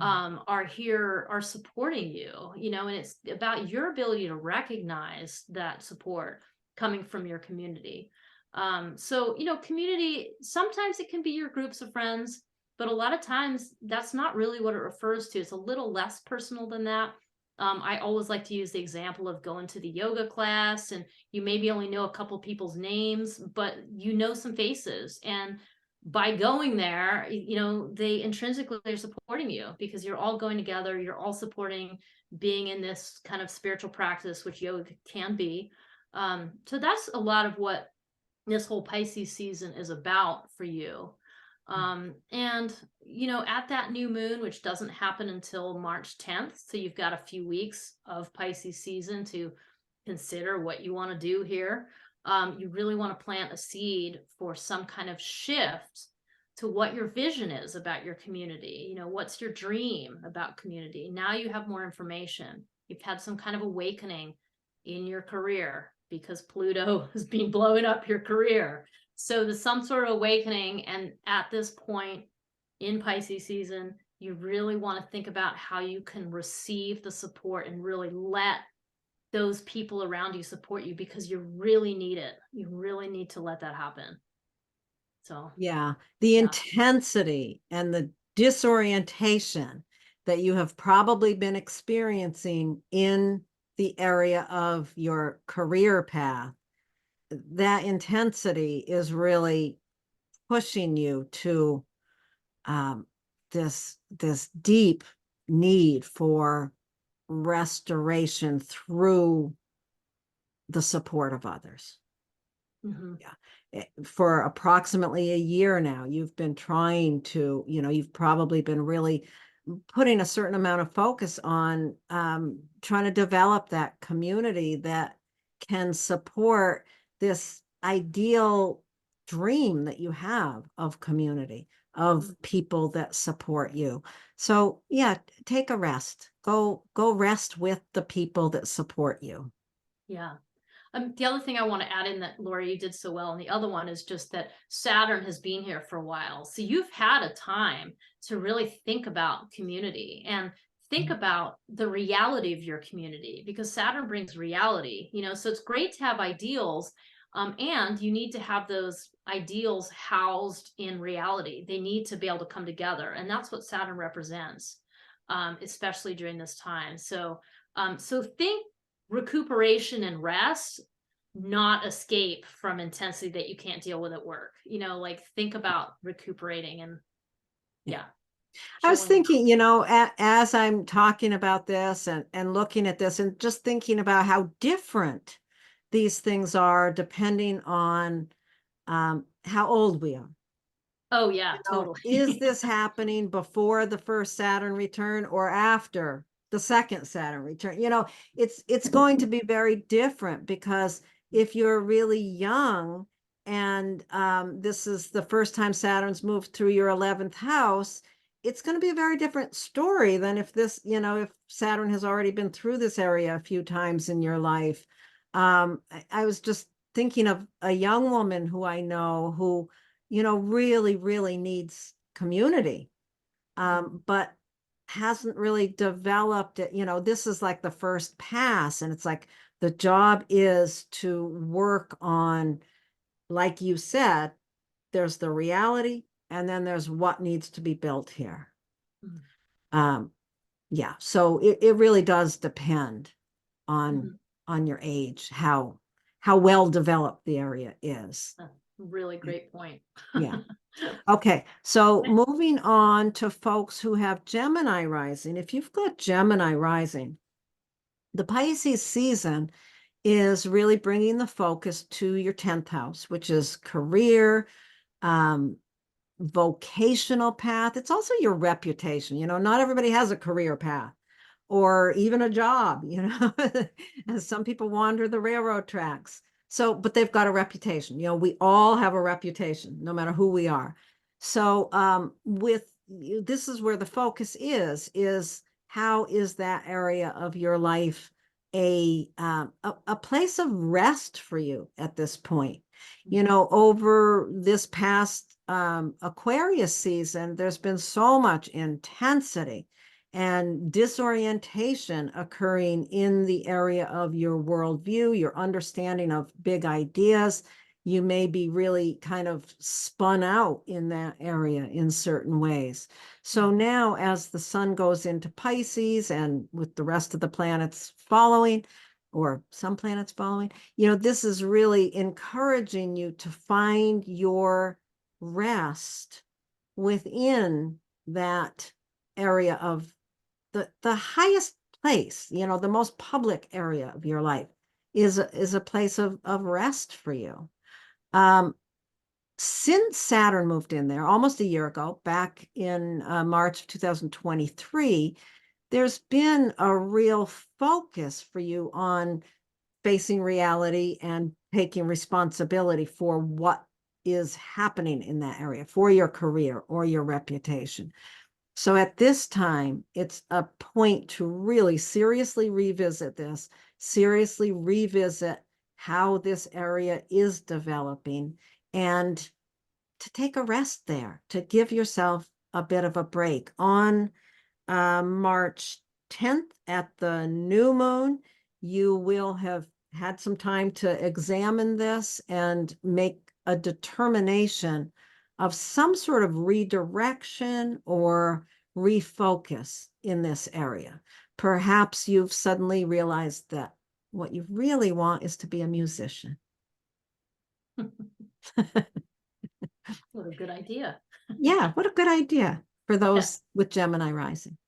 are here, are supporting you, and it's about your ability to recognize that support coming from your community. So, community, sometimes it can be your groups of friends, but a lot of times that's not really what it refers to. It's a little less personal than that. I always like to use the example of going to the yoga class, and you maybe only know a couple people's names, but you know some faces. And by going there, they intrinsically are supporting you, because you're all going together. You're all supporting being in this kind of spiritual practice, which yoga can be. So that's a lot of what this whole Pisces season is about for you. And at that new moon, which doesn't happen until March 10th, so you've got a few weeks of Pisces season to consider what you want to do here. You really want to plant a seed for some kind of shift to what your vision is about your community. What's your dream about community? Now you have more information. You've had some kind of awakening in your career, because Pluto has been blowing up your career. So there's some sort of awakening. And at this point in Pisces season, you really want to think about how you can receive the support and really let those people around you support you, because you really need it. You really need to let that happen. So yeah, the intensity and the disorientation that you have probably been experiencing in the area of your career path, that intensity is really pushing you to this deep need for restoration through the support of others. Yeah. For approximately a year now, you've been trying to, you've probably been really putting a certain amount of focus on trying to develop that community that can support this ideal dream that you have of community, of people that support you. So yeah, take a rest. Go rest with the people that support you. Yeah. The other thing I want to add in that, Laurie, you did so well, and the other one is just that Saturn has been here for a while. So you've had a time to really think about community and think about the reality of your community, because Saturn brings reality, so it's great to have ideals. And you need to have those ideals housed in reality. They need to be able to come together. And that's what Saturn represents, especially during this time. So think recuperation and rest, not escape from intensity that you can't deal with at work. Like think about recuperating and yeah, I was chilling. thinking, as I'm talking about this and looking at this and just thinking about how different these things are depending on how old we are. Oh yeah, totally. Is this happening before the first Saturn return or after the second Saturn return? It's going to be very different, because if you're really young and this is the first time Saturn's moved through your 11th house, it's going to be a very different story than if Saturn has already been through this area a few times in your life. I was just thinking of a young woman who I know who really, really needs community, but hasn't really developed it. This is like the first pass, and it's like the job is to work on, like you said, there's the reality, and then there's what needs to be built here. Mhm. Yeah, so it really does depend on Mhm. on your age, how well developed the area is. Really great point. Yeah. Okay, so moving on to folks who have Gemini rising. If you've got Gemini rising, the Pisces season is really bringing the focus to your 10th house, which is career, um, vocational path. It's also your reputation. Not everybody has a career path or even a job, as some people wander the railroad tracks. So, but they've got a reputation. We all have a reputation, no matter who we are. So, this is where the focus is how is that area of your life a place of rest for you at this point? Over this past Aquarius season, there's been so much intensity and disorientation occurring in the area of your worldview, your understanding of big ideas. You may be really kind of spun out in that area in certain ways. So now, as the sun goes into Pisces and with the rest of the planets following, or some planets following, this is really encouraging you to find your rest within that area of the highest place, the most public area of your life is a place of rest for you. Since Saturn moved in there almost a year ago, back in March of 2023, there's been a real focus for you on facing reality and taking responsibility for what is happening in that area for your career or your reputation. So at this time, it's a point to really seriously revisit this, seriously revisit how this area is developing, and to take a rest there, to give yourself a bit of a break. On March 10th at the new moon, you will have had some time to examine this and make a determination of some sort of redirection or refocus in this area. Perhaps you've suddenly realized that what you really want is to be a musician. What a good idea. Yeah, what a good idea for Yeah. those with Gemini rising.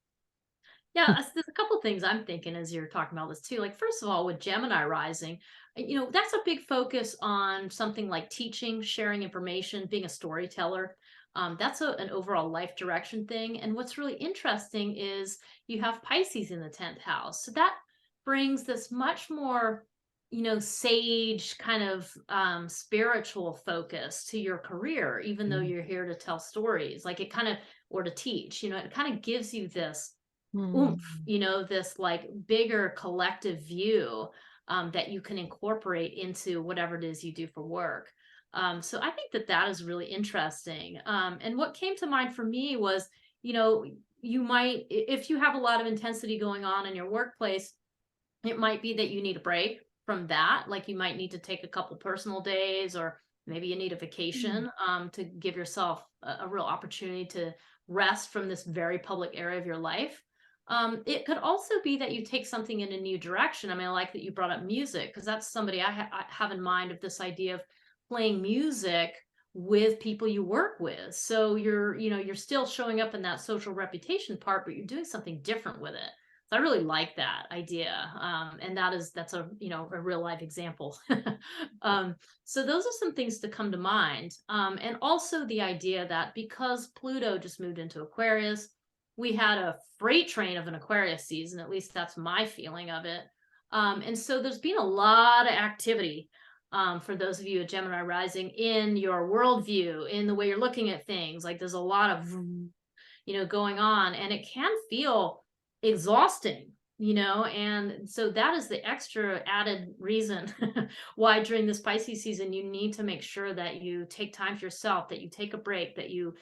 Yeah, there's a couple things I'm thinking as you're talking about this too. Like, first of all, with Gemini rising, that's a big focus on something like teaching, sharing information, being a storyteller. That's an overall life direction thing. And what's really interesting is you have Pisces in the 10th house. So that brings this much more, sage kind of spiritual focus to your career, even though you're here to tell stories, like it kind of, or to teach, it kind of gives you this Mm. oomph, this like bigger collective view that you can incorporate into whatever it is you do for work. So I think that that is really interesting. And what came to mind for me was, you know, you might, if you have a lot of intensity going on in your workplace, it might be that you need a break from that. Like you might need to take a couple personal days, or maybe you need a vacation to give yourself a real opportunity to rest from this very public area of your life. It could also be that you take something in a new direction. I mean, I like that you brought up music, because that's somebody I have in mind, of this idea of playing music with people you work with. So you're still showing up in that social reputation part, but you're doing something different with it. So I really like that idea. And that's a real life example. So those are some things to come to mind. And also the idea that because Pluto just moved into Aquarius, we had a freight train of an Aquarius season. At least that's my feeling of it. And so there's been a lot of activity, for those of you at Gemini rising, in your worldview, in the way you're looking at things. Like there's a lot of, going on, and it can feel exhausting, and so that is the extra added reason why during this Pisces season you need to make sure that you take time for yourself, that you take a break, that you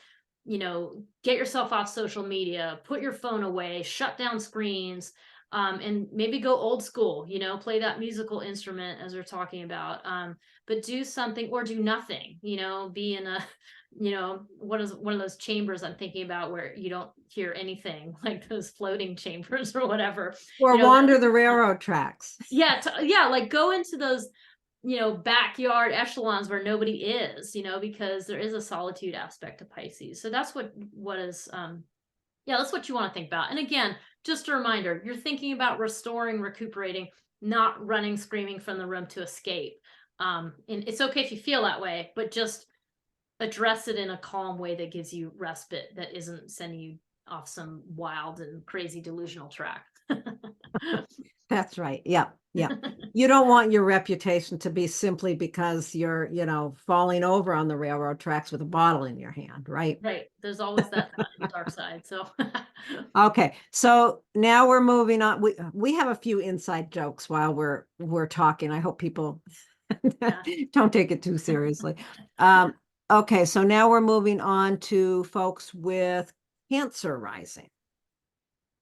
get yourself off social media, put your phone away, shut down screens, and maybe go old school, play that musical instrument as we're talking about, but do something, or do nothing, be in a, what is one of those chambers I'm thinking about where you don't hear anything, like those floating chambers or whatever. Or wander the railroad tracks. Yeah, yeah, like go into those, backyard echelons where nobody is, because there is a solitude aspect to Pisces. So that's what is, yeah, that's what you want to think about. And again, just a reminder, you're thinking about restoring, recuperating, not running, screaming from the room to escape. And it's okay if you feel that way, but just address it in a calm way that gives you respite, that isn't sending you off some wild and crazy delusional track. That's right. Yeah. Yeah. You don't want your reputation to be simply because you're, falling over on the railroad tracks with a bottle in your hand, right? Right. There's always that dark side. So Okay. So now we're moving on. We have a few inside jokes while we're talking. I hope people don't take it too seriously. Okay. So now we're moving on to folks with Cancer rising.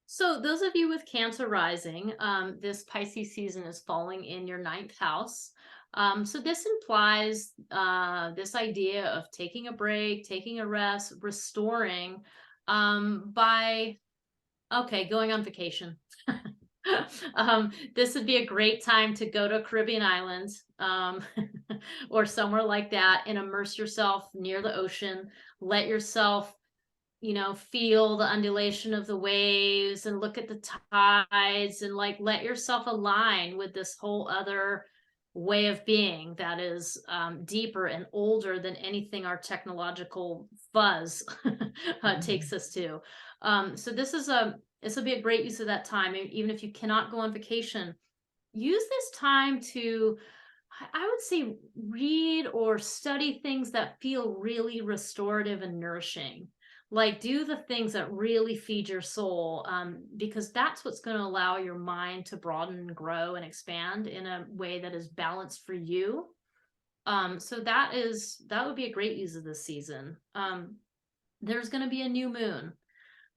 So those of you with Cancer rising, this Pisces season is falling in your ninth house. So this implies this idea of taking a break, taking a rest, restoring, by going on vacation. This would be a great time to go to Caribbean islands, or somewhere like that, and immerse yourself near the ocean. Let yourself feel the undulation of the waves, and look at the tides, and like let yourself align with this whole other way of being that is, deeper and older than anything our technological fuzz takes us to. So this will be a great use of that time. Even if you cannot go on vacation, use this time to, I would say, read or study things that feel really restorative and nourishing. Like do the things that really feed your soul, because that's what's going to allow your mind to broaden and grow and expand in a way that is balanced for you. So that would be a great use of this season. There's going to be a new moon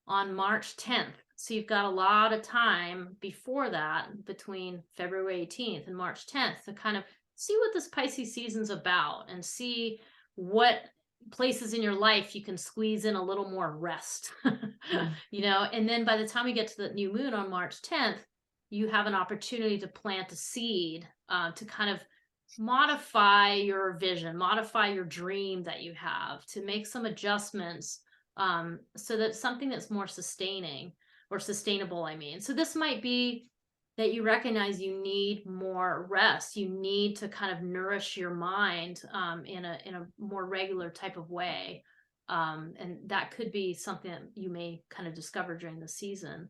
on March 10th. So you've got a lot of time before that, between February 18th and March 10th, to kind of see what this Pisces season's about, and see what places in your life you can squeeze in a little more rest. And then by the time we get to the new moon on March 10th, you have an opportunity to plant a seed, to kind of modify your vision, modify your dream that you have, to make some adjustments, so that something that's more sustaining, or sustainable, I mean. So this might be that you recognize you need more rest. You need to kind of nourish your mind, in a more regular type of way. And that could be something that you may kind of discover during the season.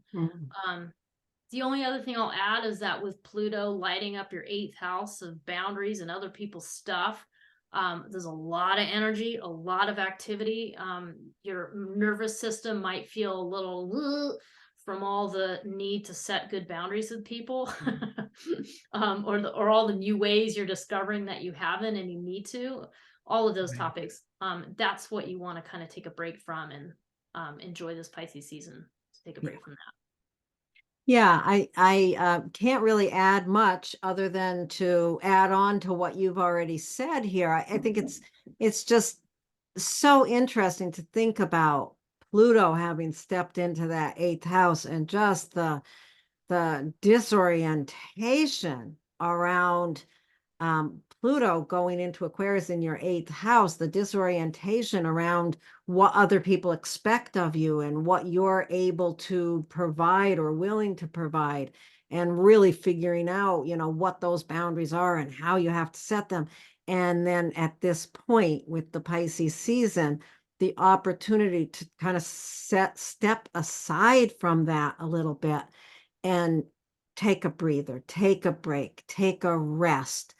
The only other thing I'll add is that with Pluto lighting up your eighth house of boundaries and other people's stuff, there's a lot of energy, a lot of activity. Your nervous system might feel a little from all the need to set good boundaries with people, or all the new ways you're discovering that you haven't and you need to. All of those topics. That's what you want to kind of take a break from, and enjoy this Pisces season. take a break from that. Yeah, I can't really add much other than to add on to what you've already said here. I think it's just so interesting to think about Pluto having stepped into that eighth house and just the disorientation around Pluto going into Aquarius in your eighth house, the disorientation around what other people expect of you and what you're able to provide or willing to provide, and really figuring out, what those boundaries are and how you have to set them. And then at this point with the Pisces season, the opportunity to kind of step aside from that a little bit and take a breather, take a break, take a rest,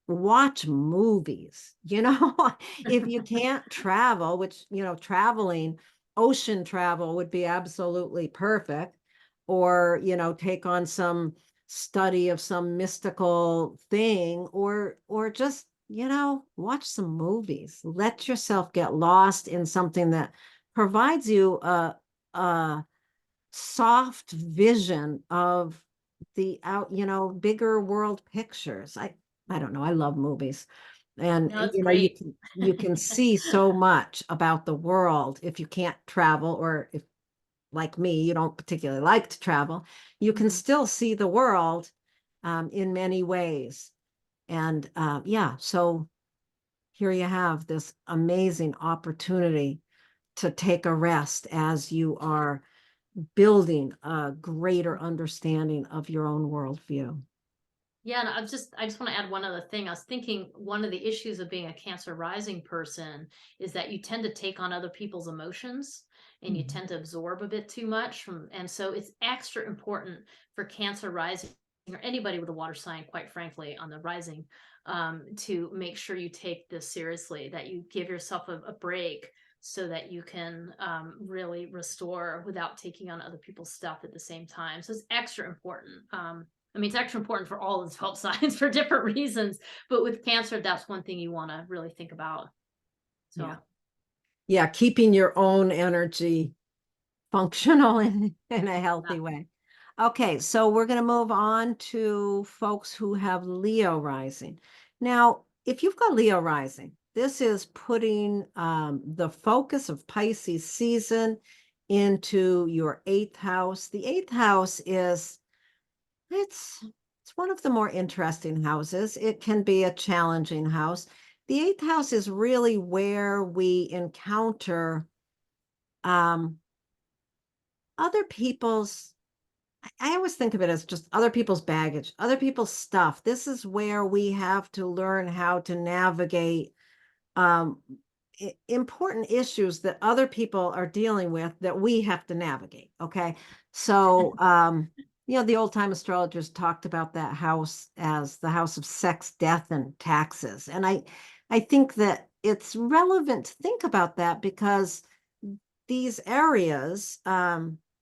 watch movies. If you can't travel, which, traveling, ocean travel would be absolutely perfect, or, take on some study of some mystical thing, or just, watch some movies. Let yourself get lost in something that provides you a soft vision of the bigger world pictures. I don't know. I love movies. And No, it's you great. can see so much about the world if you can't travel, or if, like me, you don't particularly like to travel, you can still see the world in many ways. And yeah, so here you have this amazing opportunity to take a rest as you are building a greater understanding of your own worldview. Yeah, and I just want to add one other thing. I was thinking one of the issues of being a Cancer rising person is that you tend to take on other people's emotions and you tend to absorb a bit too much from, and so it's extra important for Cancer rising or anybody with a water sign, quite frankly, on the rising, to make sure you take this seriously, that you give yourself a break so that you can really restore without taking on other people's stuff at the same time. So it's extra important. I mean, it's extra important for all the 12 signs for different reasons, but with Cancer, that's one thing you want to really think about. So, Yeah, keeping your own energy functional in a healthy yeah. way. Okay, so we're going to move on to folks who have Leo rising. Now, if you've got Leo rising, this is putting the focus of Pisces season into your eighth house. The eighth house is it's one of the more interesting houses. It can be a challenging house. The eighth house is really where we encounter um, other people's, I always think of it as just other people's baggage, other people's stuff. This is where we have to learn how to navigate um, important issues that other people are dealing with that we have to navigate. Okay. So, the old time astrologers talked about that house as the house of sex, death, and taxes. And I think that it's relevant to think about that because these areas,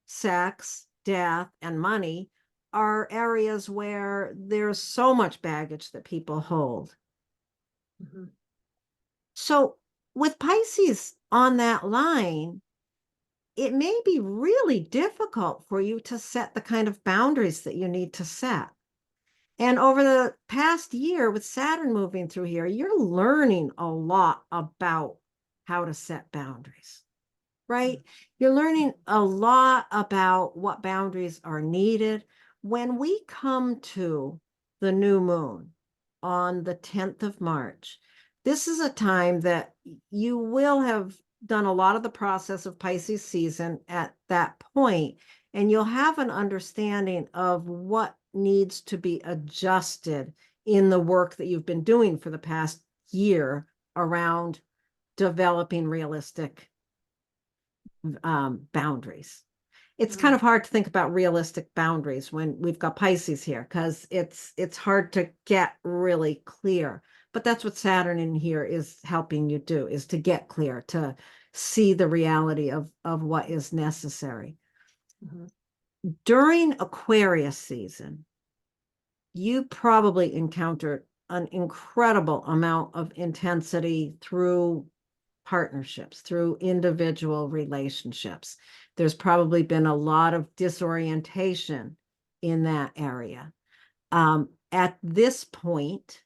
sex, death, and money, are areas where there's so much baggage that people hold. Mm-hmm. So with Pisces on that line, it may be really difficult for you to set the kind of boundaries that you need to set. And over the past year with Saturn moving through here, you're learning a lot about how to set boundaries, right? You're learning a lot about what boundaries are needed. When we come to the new moon on the 10th of March, this is a time that you will have done a lot of the process of Pisces season at that point, and you'll have an understanding of what needs to be adjusted in the work that you've been doing for the past year around developing realistic boundaries. It's kind of hard to think about realistic boundaries when we've got Pisces here because it's hard to get really clear. But that's what Saturn in here is helping you do, is to get clear, to see the reality of what is necessary. Mm-hmm. During Aquarius season, you probably encountered an incredible amount of intensity through partnerships, through individual relationships. There's probably been a lot of disorientation in that area. At this point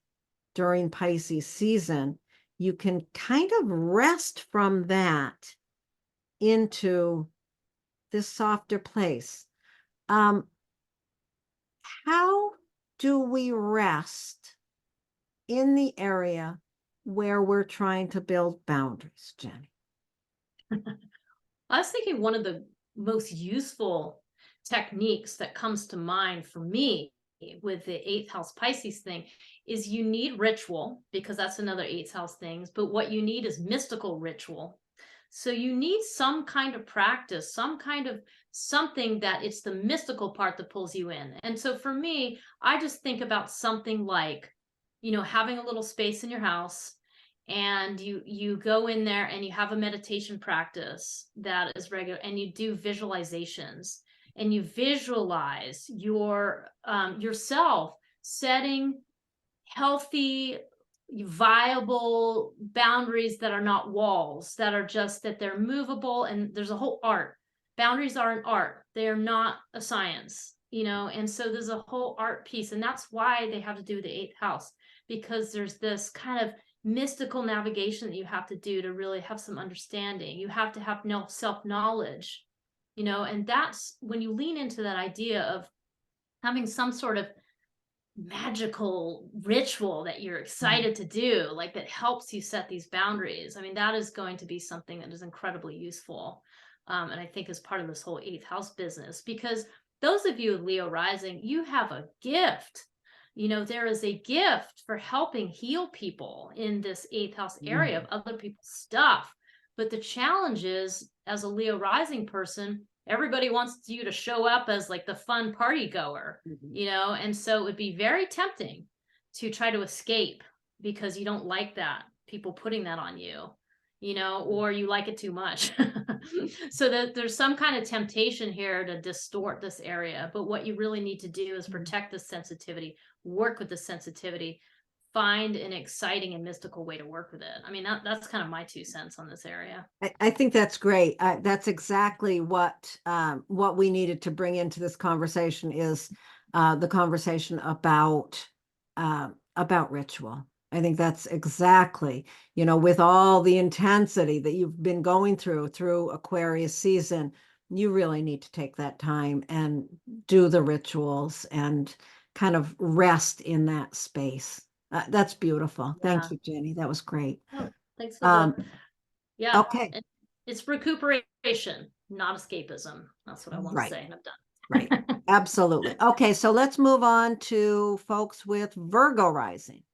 during Pisces season, you can kind of rest from that into this softer place. How do we rest in the area where we're trying to build boundaries, Jenny? I was thinking one of the most useful techniques that comes to mind for me with the eighth house Pisces thing is you need ritual, because that's another eighth house thing. But what you need is mystical ritual. So you need some kind of practice, some kind of something that it's the mystical part that pulls you in. And so for me, I just think about something like, having a little space in your house, and you go in there and you have a meditation practice that is regular, and you do visualizations, and you visualize yourself setting healthy, viable boundaries that are not walls, that are just that they're movable. And there's a whole art. Boundaries are an art. They are not a science, and so there's a whole art piece. And that's why they have to do with the eighth house, because there's this kind of mystical navigation that you have to do to really have some understanding. You have to have self-knowledge, and that's when you lean into that idea of having some sort of magical ritual that you're excited to do, like that helps you set these boundaries. I mean, that is going to be something that is incredibly useful. And I think is part of this whole eighth house business, because those of you with Leo rising, you have a gift. There is a gift for helping heal people in this eighth house area of other people's stuff. But the challenge is, as a Leo rising person, everybody wants you to show up as like the fun party goer, and so it would be very tempting to try to escape because you don't like that, people putting that on you, or you like it too much. So that there's some kind of temptation here to distort this area. But what you really need to do is protect the sensitivity, work with the sensitivity, find an exciting and mystical way to work with it. I mean, that's kind of my 2 cents on this area. I think that's great. That's exactly what we needed to bring into this conversation is the conversation about ritual. I think that's exactly, with all the intensity that you've been going through Aquarius season, you really need to take that time and do the rituals and kind of rest in that space. That's beautiful. Yeah. Thank you, Jenny. That was great. Oh, thanks for the yeah. Okay. It's recuperation, not escapism. That's what I want to say, and I'm done. Right. Absolutely. Okay, so let's move on to folks with Virgo rising.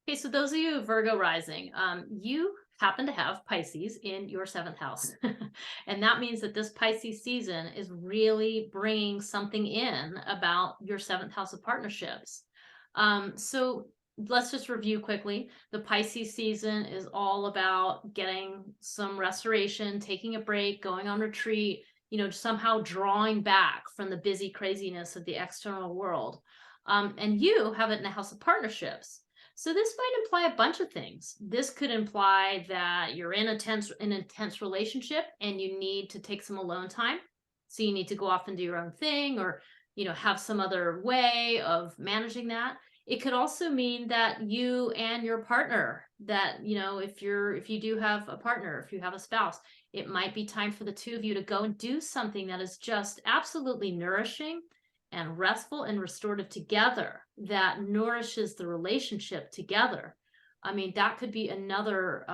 Okay, so those of you Virgo rising, you happen to have Pisces in your 7th house. And that means that this Pisces season is really bringing something in about your 7th house of partnerships. So let's just review quickly. The Pisces season is all about getting some restoration, taking a break, going on retreat, somehow drawing back from the busy craziness of the external world. And you have it in the house of partnerships. So this might imply a bunch of things. This could imply that you're in an intense relationship and you need to take some alone time. So you need to go off and do your own thing, or, have some other way of managing that. It could also mean that you and your partner, that, if you do have a partner, if you have a spouse, it might be time for the 2 of you to go and do something that is just absolutely nourishing and restful and restorative together, that nourishes the relationship together. I mean, that could be another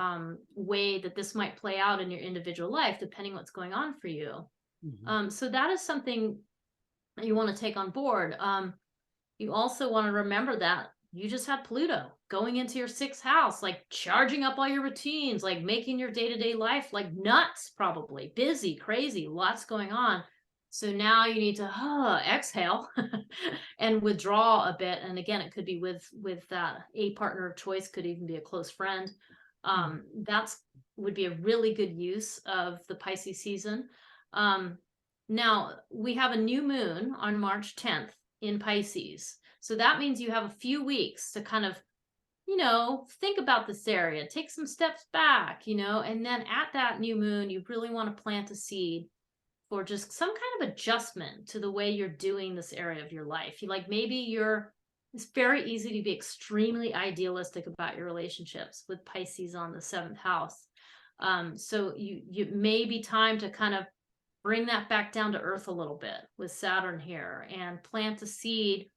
way that this might play out in your individual life, depending what's going on for you. So that is something that you want to take on board. You also want to remember that you just had Pluto going into your 6th house, like charging up all your routines, like making your day-to-day life like nuts, probably busy, crazy, lots going on. So now you need to exhale and withdraw a bit. And again, it could be with that a partner of choice, could even be a close friend. That's would be a really good use of the Pisces season. Now we have a new moon on March 10th in Pisces. So that means you have a few weeks to kind of think about this area, take some steps back, and then at that new moon, you really want to plant a seed for just some kind of adjustment to the way you're doing this area of your life. Maybe it's very easy to be extremely idealistic about your relationships with Pisces on the seventh house. So you may be time to kind of bring that back down to earth a little bit with Saturn here and plant a seed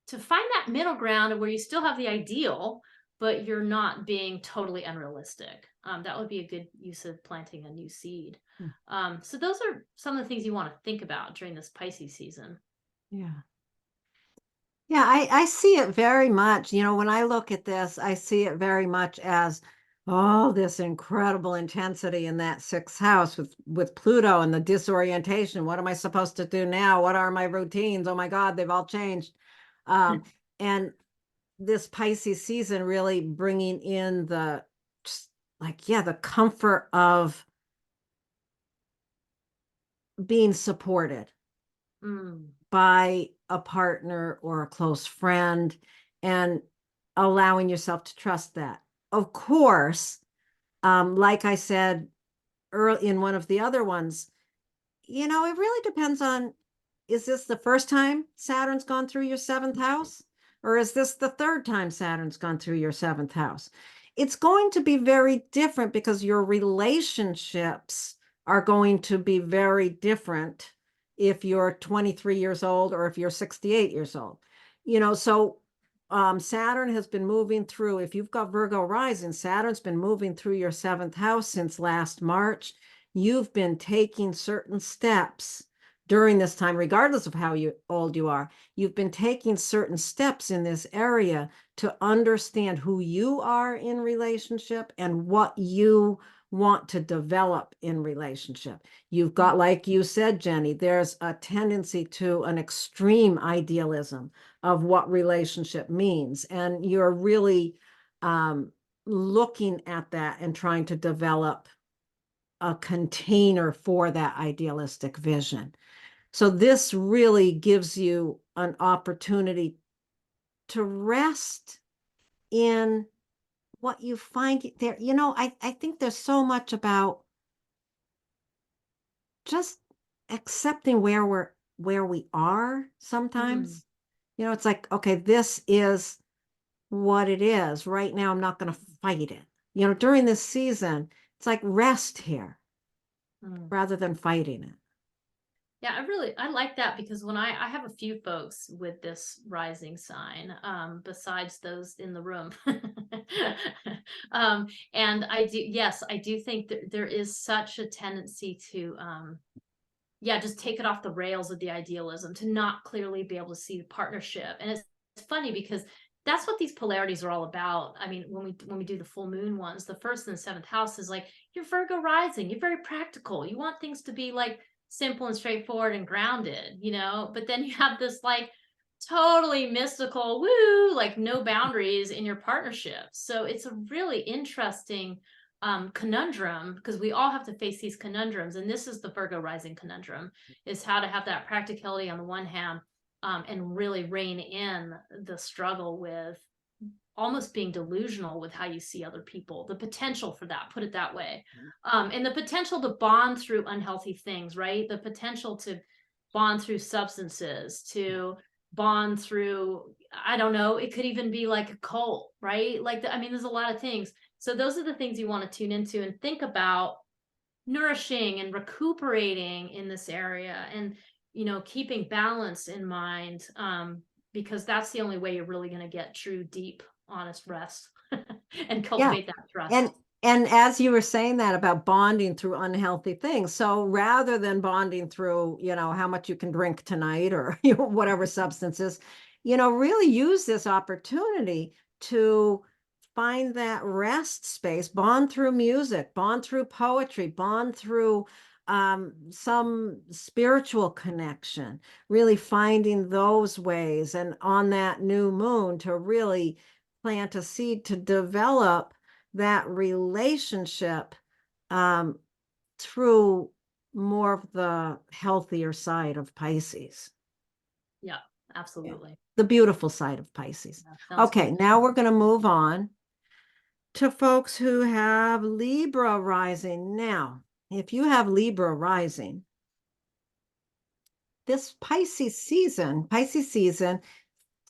to find that middle ground of where you still have the ideal, but you're not being totally unrealistic. That would be a good use of planting a new seed. Hmm. So those are some of the things you want to think about during this Pisces season. Yeah. Yeah, I see it very much. When I look at this, I see it very much as, oh, this incredible intensity in that sixth house with Pluto and the disorientation. What am I supposed to do now? What are my routines? Oh my God, they've all changed. And this Pisces season really bringing in the comfort of being supported Mm, by a partner or a close friend, and allowing yourself to trust that. Of course, like I said early in one of the other ones, it really depends on, is this the first time Saturn's gone through your seventh house? Or is this the third time Saturn's gone through your seventh house? It's going to be very different because your relationships are going to be very different if you're 23 years old or if you're 68 years old. So Saturn has been moving through, if you've got Virgo rising, Saturn's been moving through your seventh house since last March. You've been taking certain steps during this time, regardless of how old you are. You've been taking certain steps in this area to understand who you are in relationship and what you want to develop in relationship. You've got, like you said, Jennie, there's a tendency to an extreme idealism of what relationship means. And you're really looking at that and trying to develop a container for that idealistic vision. So this really gives you an opportunity to rest in what you find there. I think there's so much about just accepting where we are mm, sometimes. It's like, okay, this is what it is. Right now, I'm not going to fight it. During this season, it's like rest here mm. rather than fighting it. Yeah, I like that because when I have a few folks with this rising sign, besides those in the room. And I do think that there is such a tendency to yeah, just take it off the rails of the idealism, to not clearly be able to see the partnership. And it's funny because that's what these polarities are all about. I mean, when we do the full moon ones, the first and the seventh house is like, you're Virgo rising, you're very practical. You want things to be like simple and straightforward and grounded, but then you have this like totally mystical woo, like no boundaries in your partnership. So it's a really interesting conundrum, because we all have to face these conundrums, and this is the Virgo rising conundrum, is how to have that practicality on the one hand, and really rein in the struggle with almost being delusional with how you see other people, the potential for that, put it that way, and the potential to bond through unhealthy things, right? The potential to bond through substances, to bond through, I don't know, it could even be like a cult, right? I mean, there's a lot of things. So those are the things you want to tune into and think about nourishing and recuperating in this area, and keeping balance in mind, because that's the only way you're really going to get true, deep, honest rest and Yeah. cultivate that And trust. and as you were saying that about bonding through unhealthy things, so rather than bonding through, how much you can drink tonight or whatever substances, really use this opportunity to find that rest space, bond through music, bond through poetry, bond through some spiritual connection, really finding those ways. And on that new moon to really plant a seed to develop that relationship um, through more of the healthier side of Pisces. Yeah, Yeah. absolutely. the beautiful side of Pisces. That sounds Okay, good. now we're going to move on to folks who have Libra rising. Now, if you have Libra rising, this Pisces season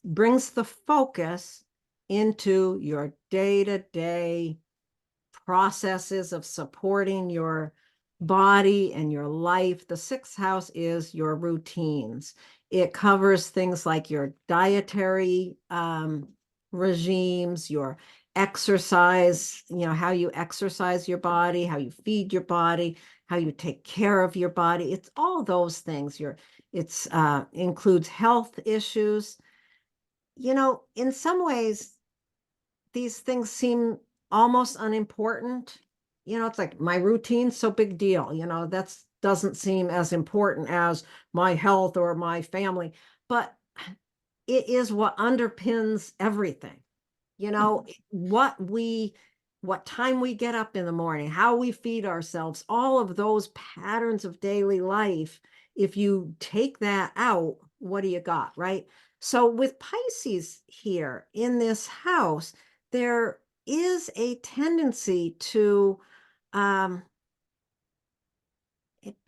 brings the focus into your day-to-day processes of supporting your body and your life. The sixth house is your routines. It covers things like your dietary regimes, your exercise, how you exercise your body, how you feed your body, how you take care of your body. It's all those things. It's includes health issues. In some ways, these things seem almost unimportant. It's like my routine's so big deal. That's doesn't seem as important as my health or my family, but it is what underpins everything. What time we get up in the morning, how we feed ourselves, all of those patterns of daily life. If you take that out, what do you got, right? So with Pisces here in this house, there is a tendency to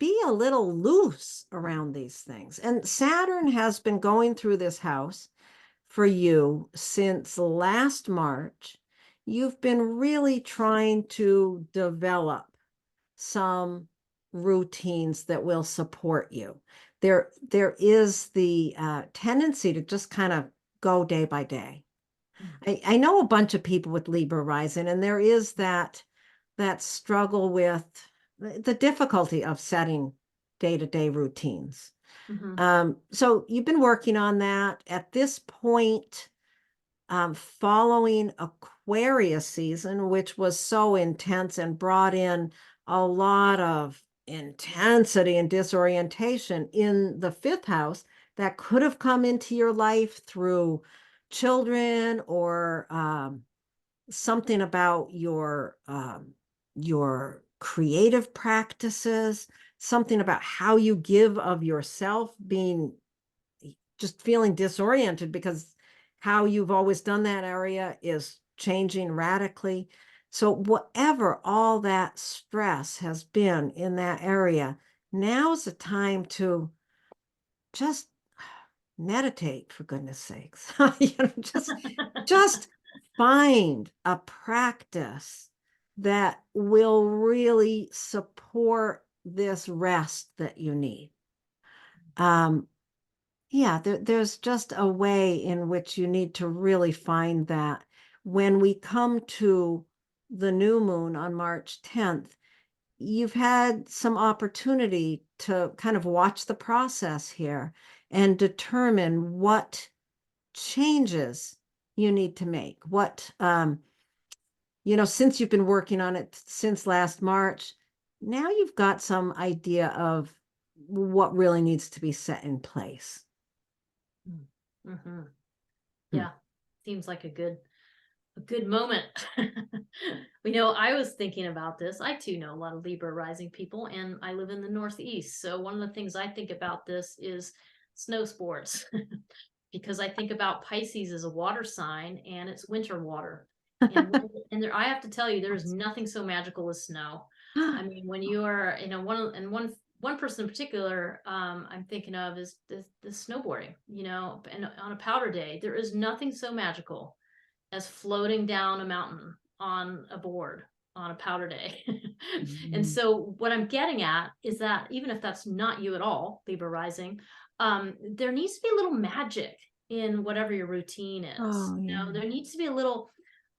be a little loose around these things. And Saturn has been going through this house for you since last March. You've been really trying to develop some routines that will support you. There is the tendency to just kind of go day by day. I know a bunch of people with Libra rising, and there is that struggle with the difficulty of setting day-to-day routines. So you've been working on that. At this point, following Aquarius season, which was so intense and brought in a lot of intensity and disorientation in the fifth house, that could have come into your life through children or something about your creative practices, something about how you give of yourself, being just feeling disoriented because how you've always done that area is changing radically. So whatever all that stress has been in that area, now's the time to just meditate, for goodness sakes. Just find a practice that will really support this rest that you need. There's just a way in which you need to really find that. When we come to the new moon on March 10th, you've had some opportunity to kind of watch the process here and determine what changes you need to make. Since you've been working on it since last March, now you've got some idea of what really needs to be set in place. Yeah, seems like a good moment. I was thinking about this. I too know a lot of Libra rising people, and I live in the Northeast. So one of the things I think about this is snow sports, because I think about Pisces as a water sign, and it's winter water. And I have to tell you, there is nothing so magical as snow. I mean, when you are, one person in particular, I'm thinking of is the snowboarding, and on a powder day, there is nothing so magical as floating down a mountain on a board on a powder day. And so what I'm getting at is that even if that's not you at all, Libra rising, there needs to be a little magic in whatever your routine is. There needs to be a little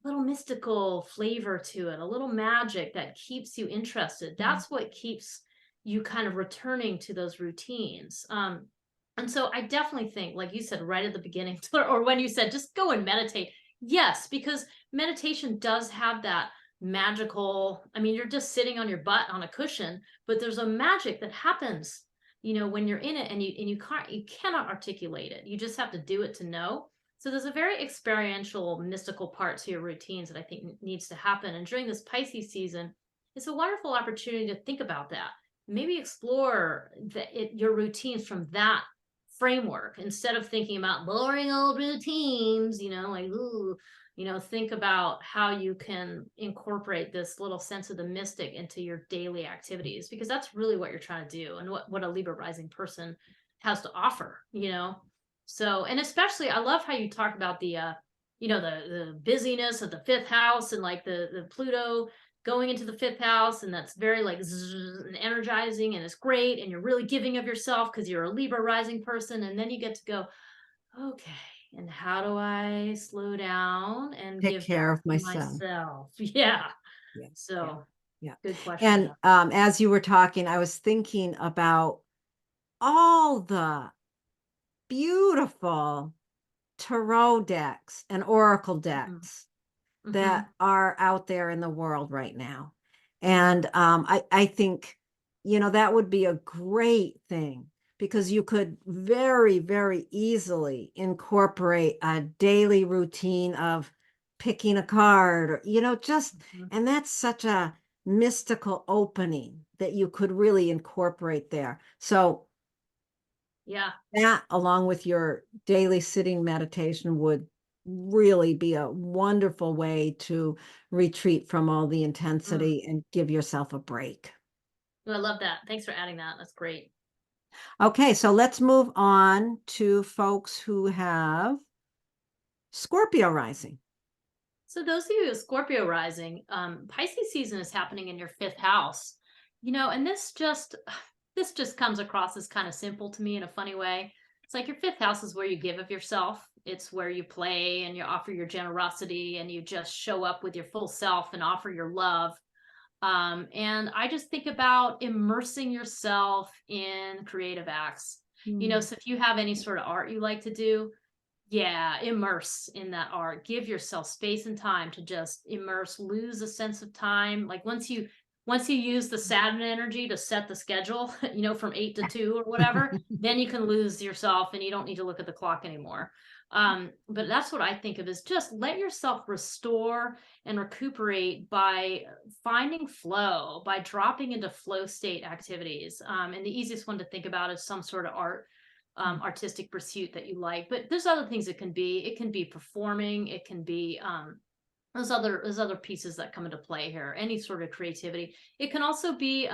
mystical flavor to it, a little magic that keeps you interested. That's what keeps you kind of returning to those routines. And so I definitely think, like you said right at the beginning, or when you said just go and meditate. Yes, because meditation does have that magical, you're just sitting on your butt on a cushion, but there's a magic that happens, when you're in it, and you cannot articulate it. You just have to do it to know. So there's a very experiential, mystical part to your routines that I think needs to happen. And during this Pisces season, it's a wonderful opportunity to think about that. Maybe explore your routines from that framework instead of thinking about boring old routines, like, ooh, think about how you can incorporate this little sense of the mystic into your daily activities, because that's really what you're trying to do and what a Libra rising person has to offer. So, and especially I love how you talk about the busyness of the fifth house, and like the Pluto going into the fifth house, and that's very like and energizing, and it's great, and you're really giving of yourself because you're a Libra rising person, and then you get to go, okay, and how do I slow down and Take give back care of to myself. myself? Yeah. Yeah. Yeah. So Yeah. good question. And as you were talking, I was thinking about all the beautiful tarot decks and oracle Mhm. decks Mhm. that are out there in the world right now. And I think, that would be a great thing, because you could very, very easily incorporate a daily routine of picking a card, or, just, Mhm. and that's such a mystical opening that you could really incorporate there. So Yeah. that, along with your daily sitting meditation, would really be a wonderful way to retreat from all the Mm. intensity and give yourself a break. I love that. Thanks for adding that. That's great. Okay, so let's move on to folks who have Scorpio rising. So those of you with Scorpio rising, Pisces season is happening in your fifth house. And this just comes across as kind of simple to me in a funny way. It's like your fifth house is where you give of yourself. It's where you play and you offer your generosity and you just show up with your full self and offer your love. And I just think about immersing yourself in creative acts. Mm. So if you have any sort of art you like to do, yeah, immerse in that art. Give yourself space and time to just immerse, lose a sense of time. Like once you use the Saturn energy to set the schedule, from 8 to 2 or whatever, then you can lose yourself and you don't need to look at the clock anymore. But that's what I think of, is just let yourself restore and recuperate by finding flow, by dropping into flow state activities. And the easiest one to think about is some sort of artistic pursuit that you like. But there's other things it can be. It can be performing. It can be there's other pieces that come into play here. Any sort of creativity. It can also be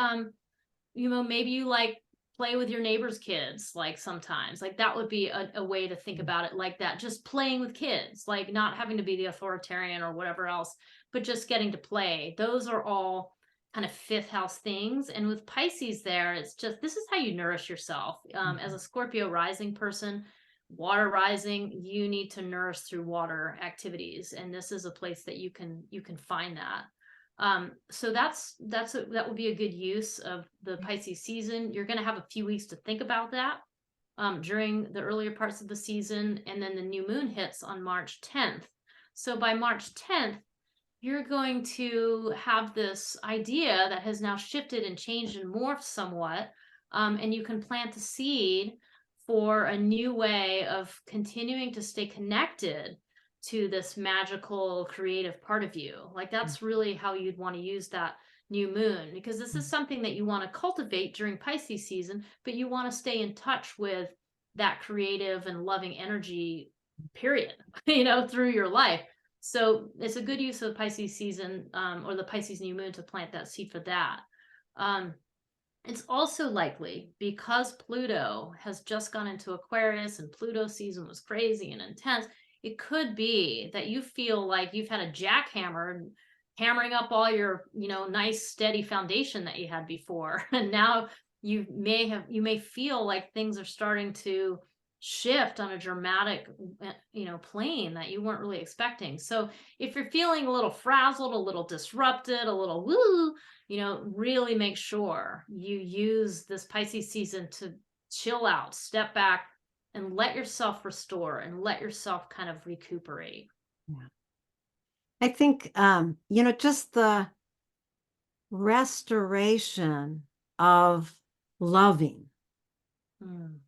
maybe you like play with your neighbor's kids, like sometimes, like that would be a way to think about it, like that, just playing with kids, like not having to be the authoritarian or whatever else, but just getting to play. Those are all kind of fifth house things. And with Pisces there, it's just, this is how you nourish yourself. As a Scorpio rising person, water rising, you need to nourish through water activities, and this is a place that you can find that. So that would be a good use of the Pisces season. You're going to have a few weeks to think about that during the earlier parts of the season, and then the new moon hits on March 10th. So by March 10th, you're going to have this idea that has now shifted and changed and morphed somewhat, and you can plant a seed for a new way of continuing to stay connected to this magical creative part of you. Like that's really how you'd want to use that new moon, because this is something that you want to cultivate during Pisces season, but you want to stay in touch with that creative and loving energy, period, through your life. So it's a good use of the Pisces season, or the Pisces new moon, to plant that seed for that. Um, it's also likely, because Pluto has just gone into Aquarius and Pluto season was crazy and intense, it could be that you feel like you've had a jackhammer hammering up all your, nice steady foundation that you had before. And now you may feel like things are starting to shift on a dramatic, plane that you weren't really expecting. So if you're feeling a little frazzled, a little disrupted, a little woo, really make sure you use this Pisces season to chill out, step back, and let yourself restore and let yourself kind of recuperate. Yeah. I think, just the restoration of loving, Mm.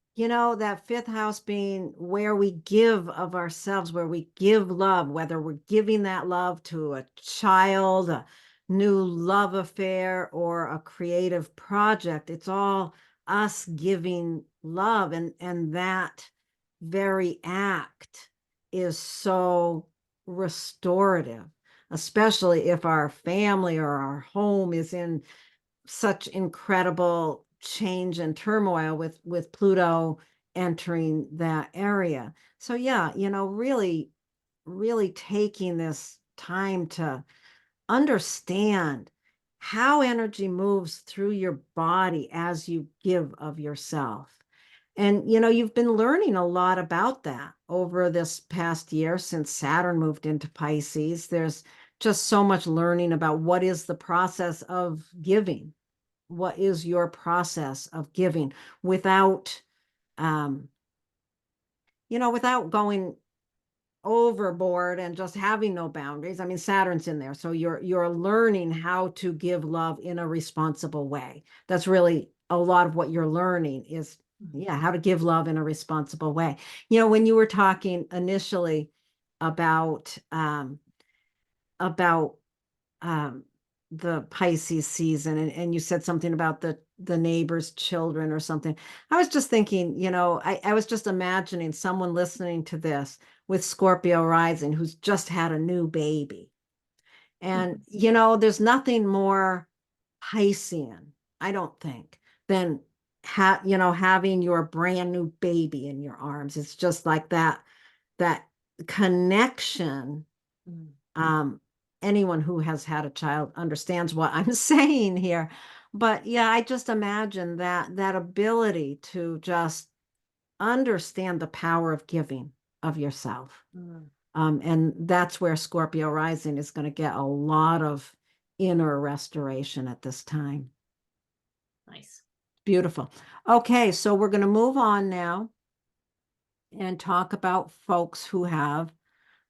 that fifth house being where we give of ourselves, where we give love, whether we're giving that love to a child, a new love affair, or a creative project. It's all us giving love, and that very act is so restorative, especially if our family or our home is in such incredible change and turmoil with Pluto entering that area. So yeah, really, really taking this time to understand how energy moves through your body as you give of yourself. And you've been learning a lot about that over this past year since Saturn moved into Pisces. There's just so much learning about what is the process of giving. What is your process of giving without um without going overboard and just having no boundaries. I mean, Saturn's in there, so you're learning how to give love in a responsible way. That's really a lot of what you're learning is, yeah, how to give love in a responsible way. When you were talking initially about about um the Pisces season, and you said something about the neighbor's children or something. I was just thinking, I was just imagining someone listening to this with Scorpio rising who's just had a new baby. And there's nothing more Piscean, I don't think, than having your brand new baby in your arms. It's just like that connection. Mm. Anyone who has had a child understands what I'm saying here. But yeah, I just imagine that ability to just understand the power of giving of yourself. Mm. And that's where Scorpio rising is going to get a lot of inner restoration at this time. Nice. Beautiful. Okay, so we're going to move on now and talk about folks who have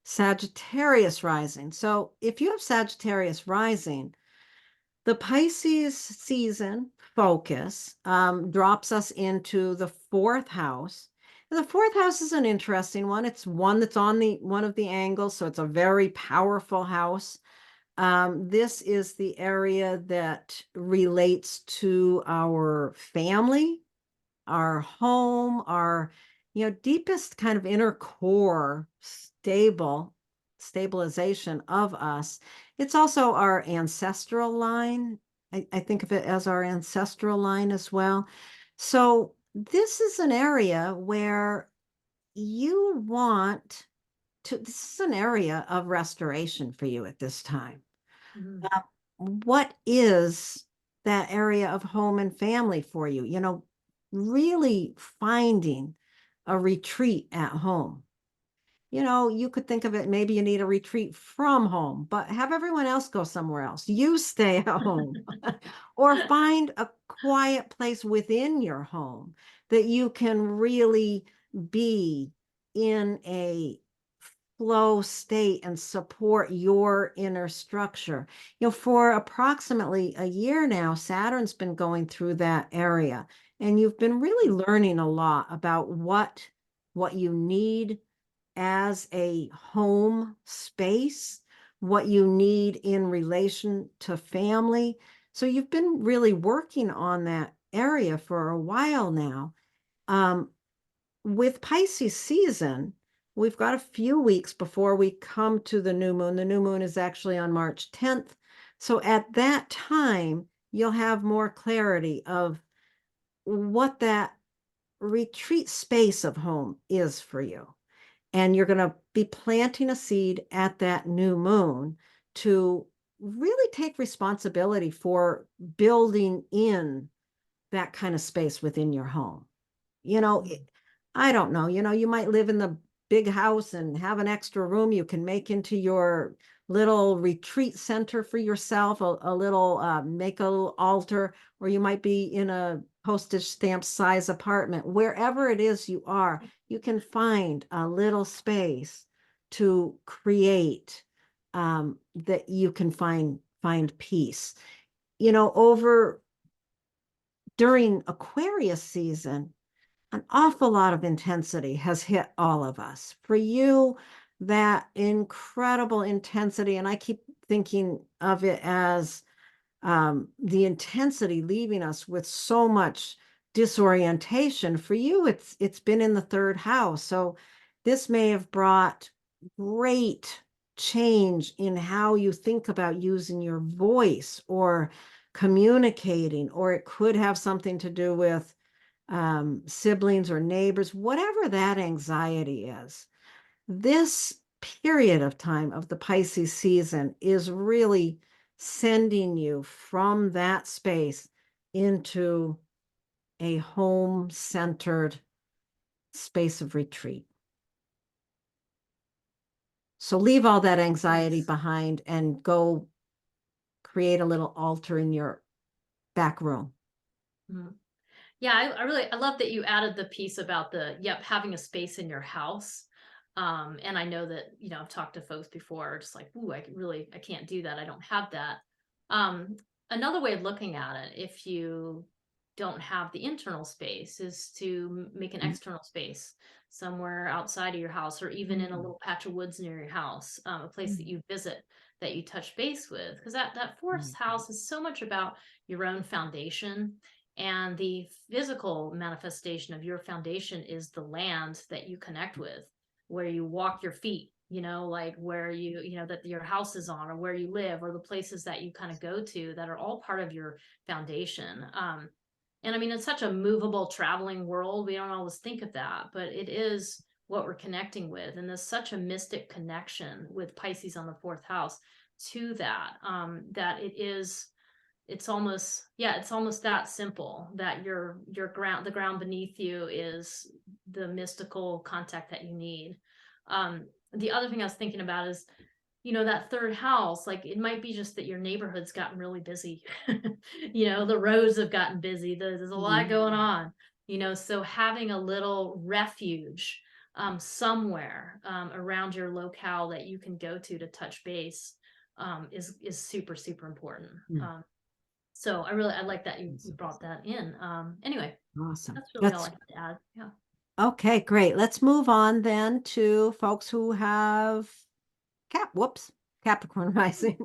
Sagittarius rising. So if you have Sagittarius rising, the Pisces season focus drops us into the fourth house. And the fourth house is an interesting one. It's one that's on one of the angles, so it's a very powerful house. This is the area that relates to our family, our home, our deepest kind of inner core stabilization of us. It's also our ancestral line. I think of it as our ancestral line as well. So this is an area where you want to, this is an area of restoration for you at this time. Mm. What is that area of home and family for you? Really finding a retreat at home. You could think of it, maybe you need a retreat from home, but have everyone else go somewhere else. You stay at home or find a quiet place within your home that you can really be in a flow state and support your inner structure. For approximately a year now, Saturn's been going through that area, and you've been really learning a lot about what you need as a home space, what you need in relation to family. So you've been really working on that area for a while now. With Pisces season, we've got a few weeks before we come to the new moon. The new moon is actually on March 10th. So at that time, you'll have more clarity of what that retreat space of home is for you. And you're going to be planting a seed at that new moon to really take responsibility for building in that kind of space within your home. I don't know, you might live in the big house and have an extra room you can make into your little retreat center for yourself, a little make a little altar, or you might be in a postage stamp size apartment. Wherever it is you are, you can find a little space to create that you can find peace. Over during Aquarius season, an awful lot of intensity has hit all of us. For you, that incredible intensity, and I keep thinking of it as the intensity leaving us with so much disorientation. For you, it's been in the third house. So this may have brought great change in how you think about using your voice or communicating, or it could have something to do with siblings or neighbors, whatever that anxiety is. This period of time of the Pisces season is really sending you from that space into a home-centered space of retreat. So leave all that anxiety Nice. behind and go create a little altar in your back room. Mhm. Yeah, I really I love that you added the piece about the having a space in your house. And I know that, I've talked to folks before, just like, ooh, I can't do that. I don't have that. Um, Another way of looking at it, if you don't have the internal space, is to make an external space somewhere outside of your house, or even in a little patch of woods near your house, a place that you visit, that you touch base with, because that fourth house is so much about your own foundation. And the physical manifestation of your foundation is the land that you connect with, where you walk your feet, like where that your house is on, or where you live, or the places that you kind of go to, that are all part of your foundation. And I mean, it's such a movable, traveling world. We don't always think of that, but it is what we're connecting with. And there's such a mystic connection with Pisces on the fourth house to that, that it's almost that simple, that the ground beneath you is the mystical contact that you need. The other thing I was thinking about is, that third house, like it might be just that your neighborhood's gotten really busy. The roads have gotten busy. There's a lot going on, so having a little refuge somewhere around your locale that you can go to touch base is super, super important. So I like that you brought that in. Anyway, Awesome. that's really all I have to add. Yeah. Okay, great. Let's move on then to folks who have Capricorn rising.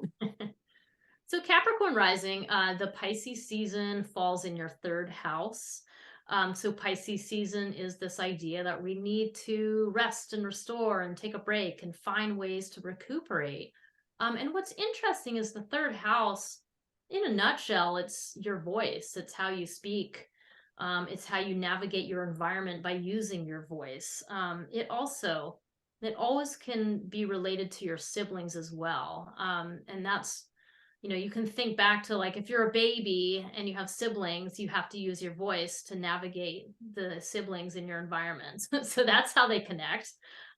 So Capricorn rising, the Pisces season falls in your third house. So Pisces season is this idea that we need to rest and restore and take a break and find ways to recuperate. And what's interesting is the third house, in a nutshell, it's your voice. It's how you speak. It's how you navigate your environment by using your voice. It always can be related to your siblings as well. And that's, you can think back to, like, if you're a baby and you have siblings, you have to use your voice to navigate the siblings in your environment. So that's how they connect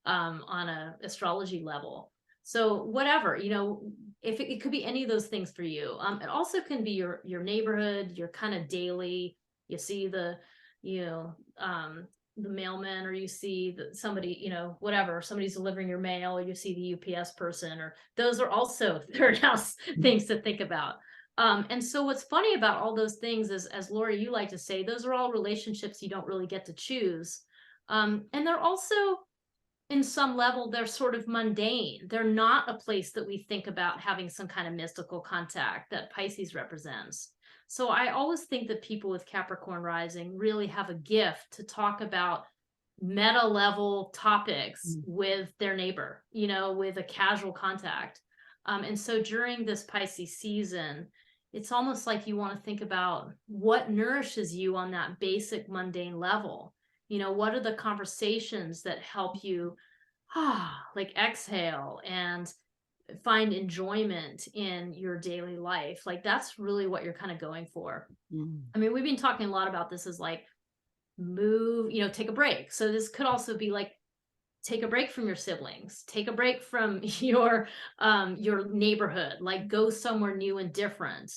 on a astrology level. So whatever, if it could be any of those things for you. It also can be your neighborhood, your kind of daily, you see you know, the mailman, or you see somebody, whatever, somebody's delivering your mail, or you see the UPS person, or those are also third house things to think about. And so what's funny about all those things is, as Laurie, you like to say, those are all relationships you don't really get to choose. And they're also, in some level, they're sort of mundane. They're not a place that we think about having some kind of mystical contact that Pisces represents. So I always think that people with Capricorn rising really have a gift to talk about meta level topics with their neighbor, with a casual contact. And so during this Pisces season, it's almost like you want to think about what nourishes you on that basic mundane level. What are the conversations that help you like exhale and find enjoyment in your daily life? Like, that's really what you're kind of going for. I mean, we've been talking a lot about this as like move, take a break. So this could also be like, take a break from your siblings, take a break from your neighborhood, like go somewhere new and different.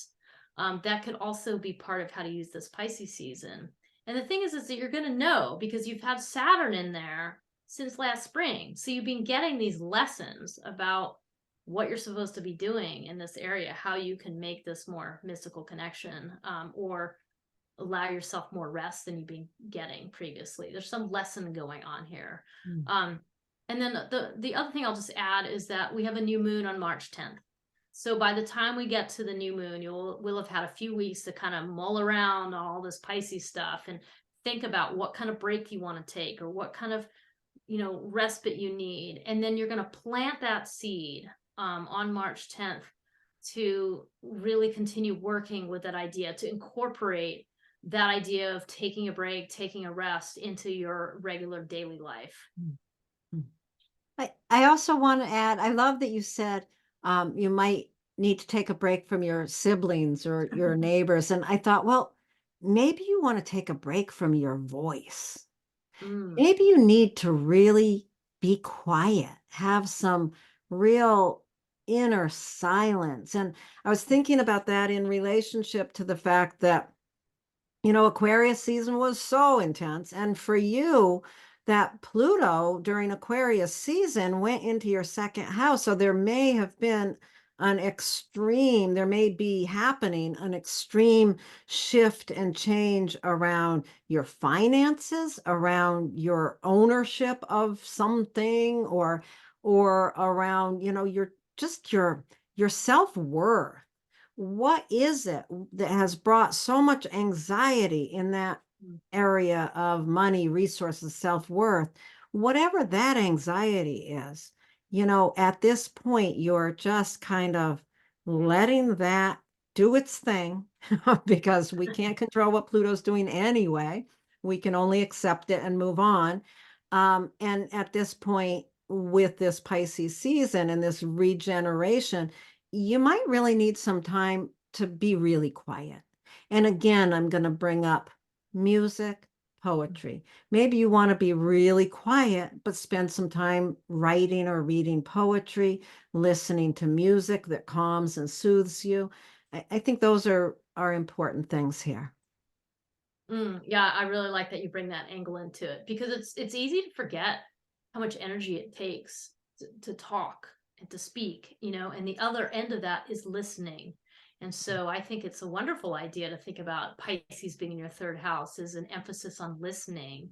That could also be part of how to use this Pisces season. And the thing is that you're going to know, because you've had Saturn in there since last spring. So you've been getting these lessons about what you're supposed to be doing in this area, how you can make this more mystical connection, or allow yourself more rest than you've been getting previously. There's some lesson going on here. And then the other thing I'll just add is that we have a new moon on March 10th. So by the time we get to the new moon, we'll have had a few weeks to kind of mull around all this Pisces stuff and think about what kind of break you want to take or what kind of, respite you need. And then you're going to plant that seed on March 10th to really continue working with that idea, to incorporate that idea of taking a break, taking a rest into your regular daily life. I also want to add, I love that you said you might need to take a break from your siblings or your neighbors. And I thought, well, maybe you want to take a break from your voice. Maybe you need to really be quiet, have some real inner silence. And I was thinking about that in relationship to the fact that, Aquarius season was so intense. And for you, that Pluto during Aquarius season went into your second house. So there may have been there may be happening an extreme shift and change around your finances, around your ownership of something, or around, your self-worth. What is it that has brought so much anxiety in that area of money, resources, self-worth? Whatever that anxiety is, at this point, you're just kind of letting that do its thing because we can't control what Pluto's doing anyway. We can only accept it and move on. And at this point, with this Pisces season and this regeneration, you might really need some time to be really quiet. And again, I'm going to bring up music, poetry. Maybe you want to be really quiet, but spend some time writing or reading poetry, listening to music that calms and soothes you. I think those are important things here. Yeah, I really like that you bring that angle into it, because it's easy to forget how much energy it takes to talk and to speak, and the other end of that is listening. And so I think it's a wonderful idea to think about Pisces being in your third house as an emphasis on listening,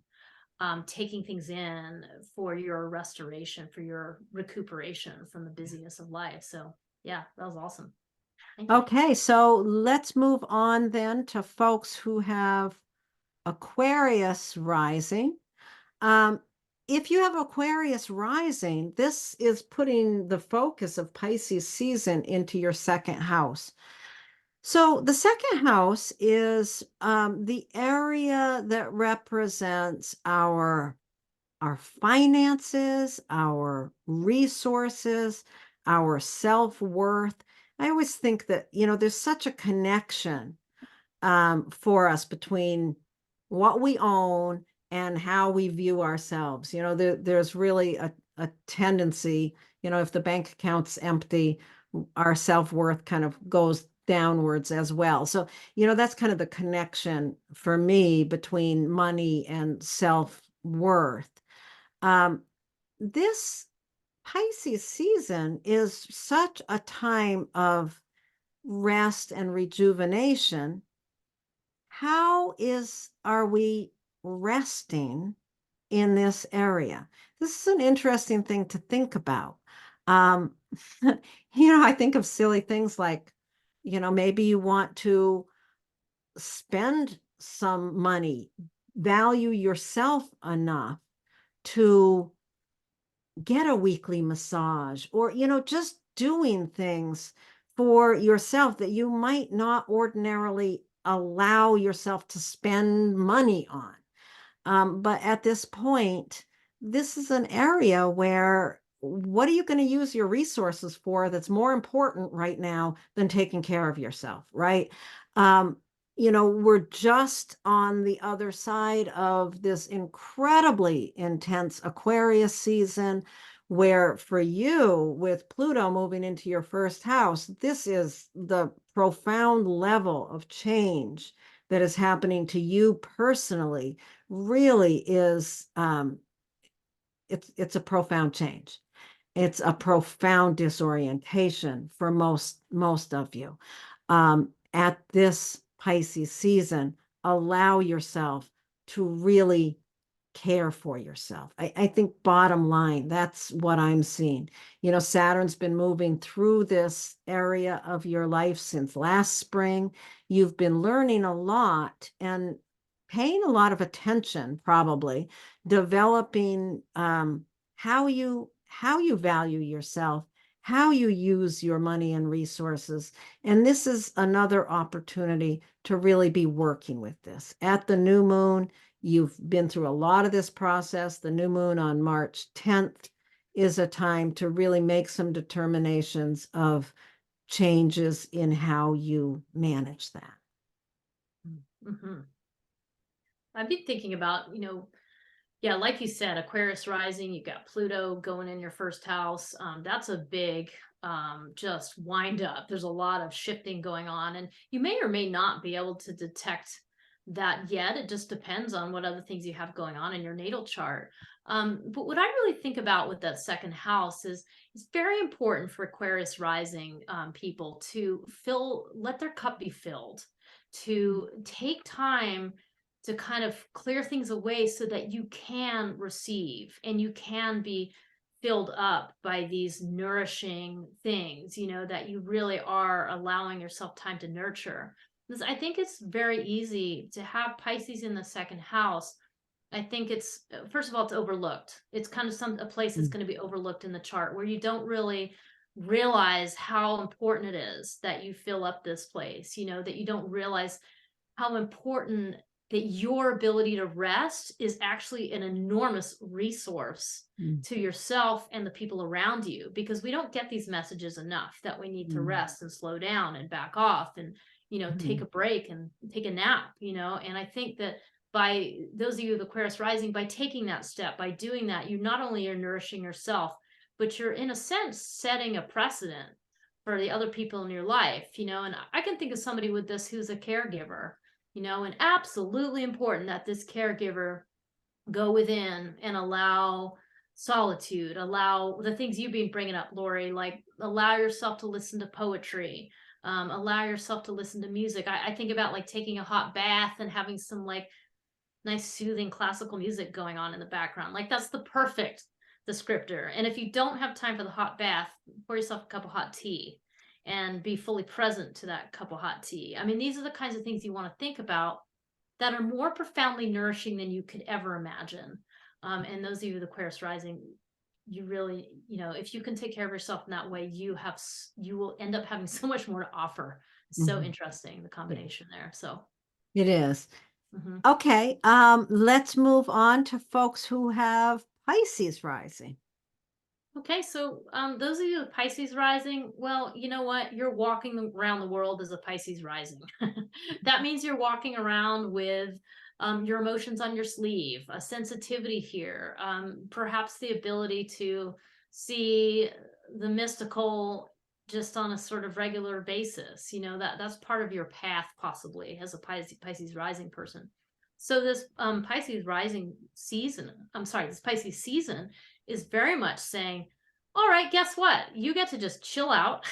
taking things in for your restoration, for your recuperation from the busyness of life. So yeah, that was awesome. Thank you. Okay, so let's move on then to folks who have Aquarius rising. If you have Aquarius rising, this is putting the focus of Pisces season into your second house. So the second house is the area that represents our finances, our resources, our self-worth. I always think that, there's such a connection for us between what we own and how we view ourselves. There's really a tendency, if the bank account's empty, our self-worth kind of goes downwards as well. So, that's kind of the connection for me between money and self-worth. This Pisces season is such a time of rest and rejuvenation. How are we resting in this area? This is an interesting thing to think about. Um, I think of silly things like, maybe you want to spend some money, value yourself enough to get a weekly massage, or, just doing things for yourself that you might not ordinarily allow yourself to spend money on. But at this point, this is an area where what are you going to use your resources for that's more important right now than taking care of yourself, right? We're just on the other side of this incredibly intense Aquarius season, where for you, with Pluto moving into your first house, this is the profound level of change that is happening to you personally. Really is it's a profound change. It's a profound disorientation for most of you. At this Pisces season, allow yourself to really care for yourself. I think bottom line, that's what I'm seeing. Saturn's been moving through this area of your life since last spring. You've been learning a lot and paying a lot of attention, probably developing how you value yourself, how you use your money and resources. And this is another opportunity to really be working with this. At the new moon, you've been through a lot of this process. The new moon on March 10th is a time to really make some determinations of changes in how you manage that. Mm-hmm. I've been thinking about, yeah, like you said, Aquarius rising, you got Pluto going in your first house. That's a big just wind up. There's a lot of shifting going on, and you may or may not be able to detect that yet. It just depends on what other things you have going on in your natal chart. But what I really think about with that second house is it's very important for Aquarius rising people to let their cup be filled, to take time to kind of clear things away so that you can receive and you can be filled up by these nourishing things, that you really are allowing yourself time to nurture. Because I think it's very easy to have Pisces in the second house. I think it's, first of all, it's overlooked. It's kind of a place that's going to be overlooked in the chart where you don't really realize how important it is that you fill up this place, that you don't realize how important that your ability to rest is actually an enormous resource to yourself and the people around you, because we don't get these messages enough that we need to rest and slow down and back off and, take a break and take a nap, and I think that by those of you with Aquarius rising, by taking that step, by doing that, you not only are nourishing yourself, but you're in a sense setting a precedent for the other people in your life, and I can think of somebody with this who's a caregiver, and absolutely important that this caregiver go within and allow solitude, allow the things you've been bringing up, Laurie, like allow yourself to listen to poetry, allow yourself to listen to music. I think about like taking a hot bath and having some like nice soothing classical music going on in the background. Like that's the perfect descriptor. And if you don't have time for the hot bath, pour yourself a cup of hot tea and be fully present to that cup of hot tea. I mean, these are the kinds of things you want to think about that are more profoundly nourishing than you could ever imagine. And those of you with Aquarius rising, you really, if you can take care of yourself in that way, you will end up having so much more to offer. So interesting, the combination there. So it is. Okay, let's move on to folks who have Pisces rising. Okay, so those of you with Pisces rising, well, you know what? You're walking around the world as a Pisces rising. That means you're walking around with your emotions on your sleeve, a sensitivity here, perhaps the ability to see the mystical just on a sort of regular basis. That's part of your path, possibly, as a Pisces rising person. So this Pisces rising season, this Pisces season is very much saying, all right, guess what? You get to just chill out,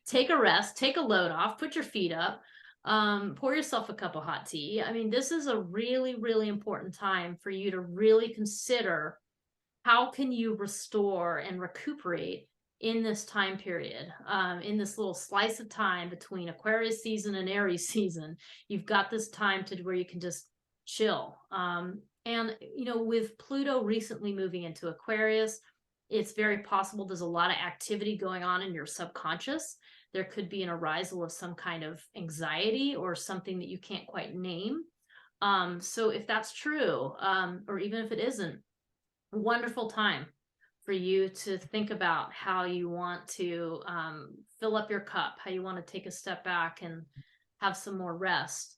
take a rest, take a load off, put your feet up, pour yourself a cup of hot tea. I mean, this is a really, really important time for you to really consider how can you restore and recuperate in this time period, in this little slice of time between Aquarius season and Aries season. You've got this time where you can just chill. And, with Pluto recently moving into Aquarius, it's very possible there's a lot of activity going on in your subconscious. There could be an arisal of some kind of anxiety or something that you can't quite name. So if that's true, or even if it isn't, a wonderful time for you to think about how you want to fill up your cup, how you want to take a step back and have some more rest.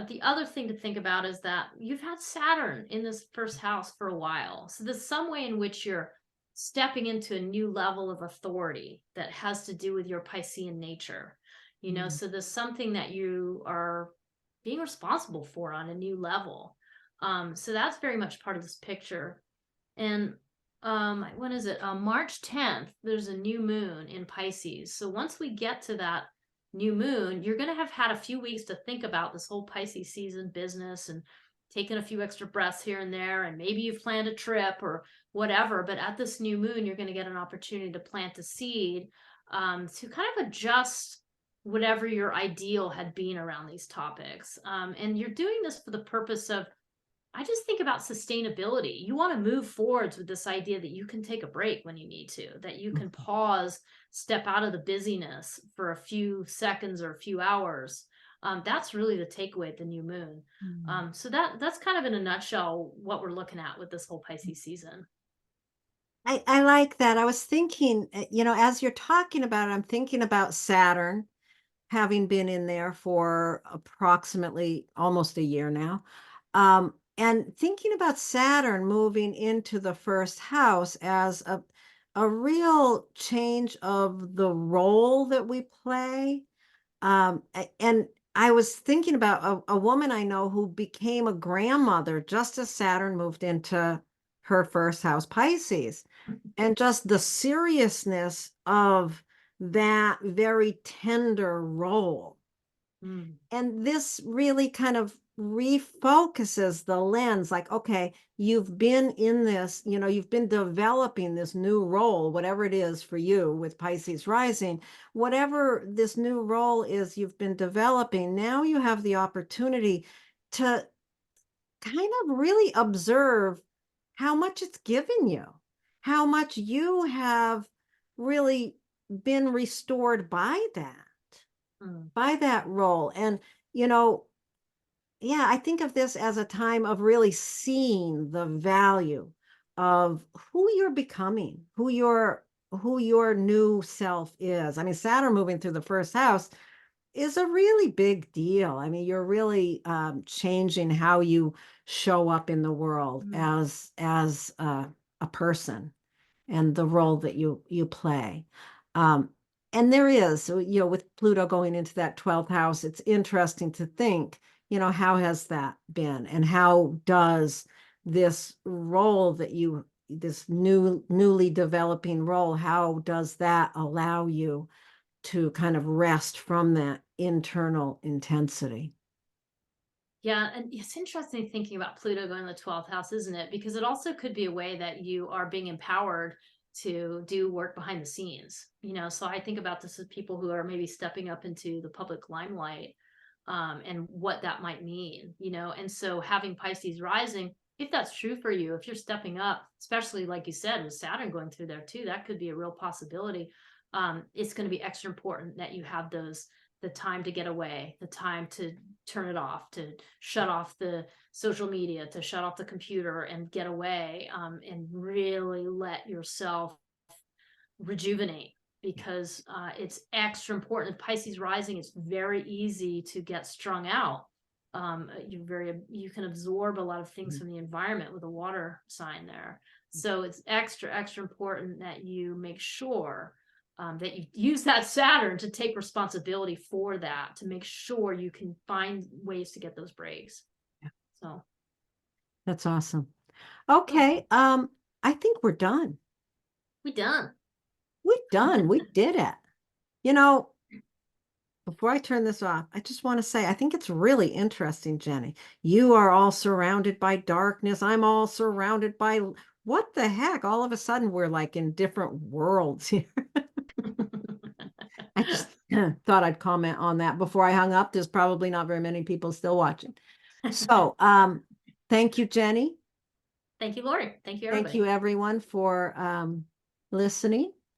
The other thing to think about is that you've had Saturn in this first house for a while. So there's some way in which you're stepping into a new level of authority that has to do with your Piscean nature. So there's something that you are being responsible for on a new level. So that's very much part of this picture. And when is it? March 10th, there's a new moon in Pisces. So once we get to that new moon, you're going to have had a few weeks to think about this whole Pisces season business and taken a few extra breaths here and there, and maybe you've planned a trip or whatever, but at this new moon, you're going to get an opportunity to plant a seed, to kind of adjust whatever your ideal had been around these topics. And you're doing this for the purpose of, I just think about sustainability. You want to move forwards with this idea that you can take a break when you need to, that you can pause, step out of the busyness for a few seconds or a few hours. That's really the takeaway at the new moon. So that's kind of in a nutshell what we're looking at with this whole Pisces season. I like that. I was thinking, as you're talking about it, I'm thinking about Saturn having been in there for approximately almost a year now. And thinking about Saturn moving into the first house as a real change of the role that we play. And I was thinking about a woman I know who became a grandmother just as Saturn moved into her first house, Pisces, and just the seriousness of that very tender role. And this really kind of refocuses the lens like, okay, you've been in this, you've been developing this new role, whatever it is for you with Pisces rising, whatever this new role is you've been developing. Now you have the opportunity to kind of really observe how much it's given you, how much you have really been restored by that role. And, yeah, I think of this as a time of really seeing the value of who you're becoming, who your new self is. I mean, Saturn moving through the first house is a really big deal. I mean, you're really changing how you show up in the world as a person and the role that you play. And there is, with Pluto going into that 12th house, it's interesting to think, how has that been? And how does this role this newly developing role, how does that allow you to kind of rest from that internal intensity? Yeah, and it's interesting thinking about Pluto going to the 12th house, isn't it? Because it also could be a way that you are being empowered to do work behind the scenes. So I think about this as people who are maybe stepping up into the public limelight, and what that might mean, and so having Pisces rising, if that's true for you, if you're stepping up, especially like you said, with Saturn going through there too, that could be a real possibility. It's going to be extra important that you have the time to get away, the time to turn it off, to shut off the social media, to shut off the computer and get away, and really let yourself rejuvenate, because it's extra important. Pisces rising, it's very easy to get strung out. You can absorb a lot of things from the environment with a water sign there. So it's extra important that you make sure that you use that Saturn to take responsibility for that, to make sure you can find ways to get those breaks. Yeah. So That's awesome. Okay. I think we're done. we done. We're done. We did it. Before I turn this off, I just want to say, I think it's really interesting, Jenny. You are all surrounded by darkness. I'm all surrounded by what the heck? All of a sudden, we're like in different worlds here. I just thought I'd comment on that before I hung up. There's probably not very many people still watching. So, thank you, Jenny. Thank you, Laurie. Thank you, Thank everybody. you, everyone, for listening.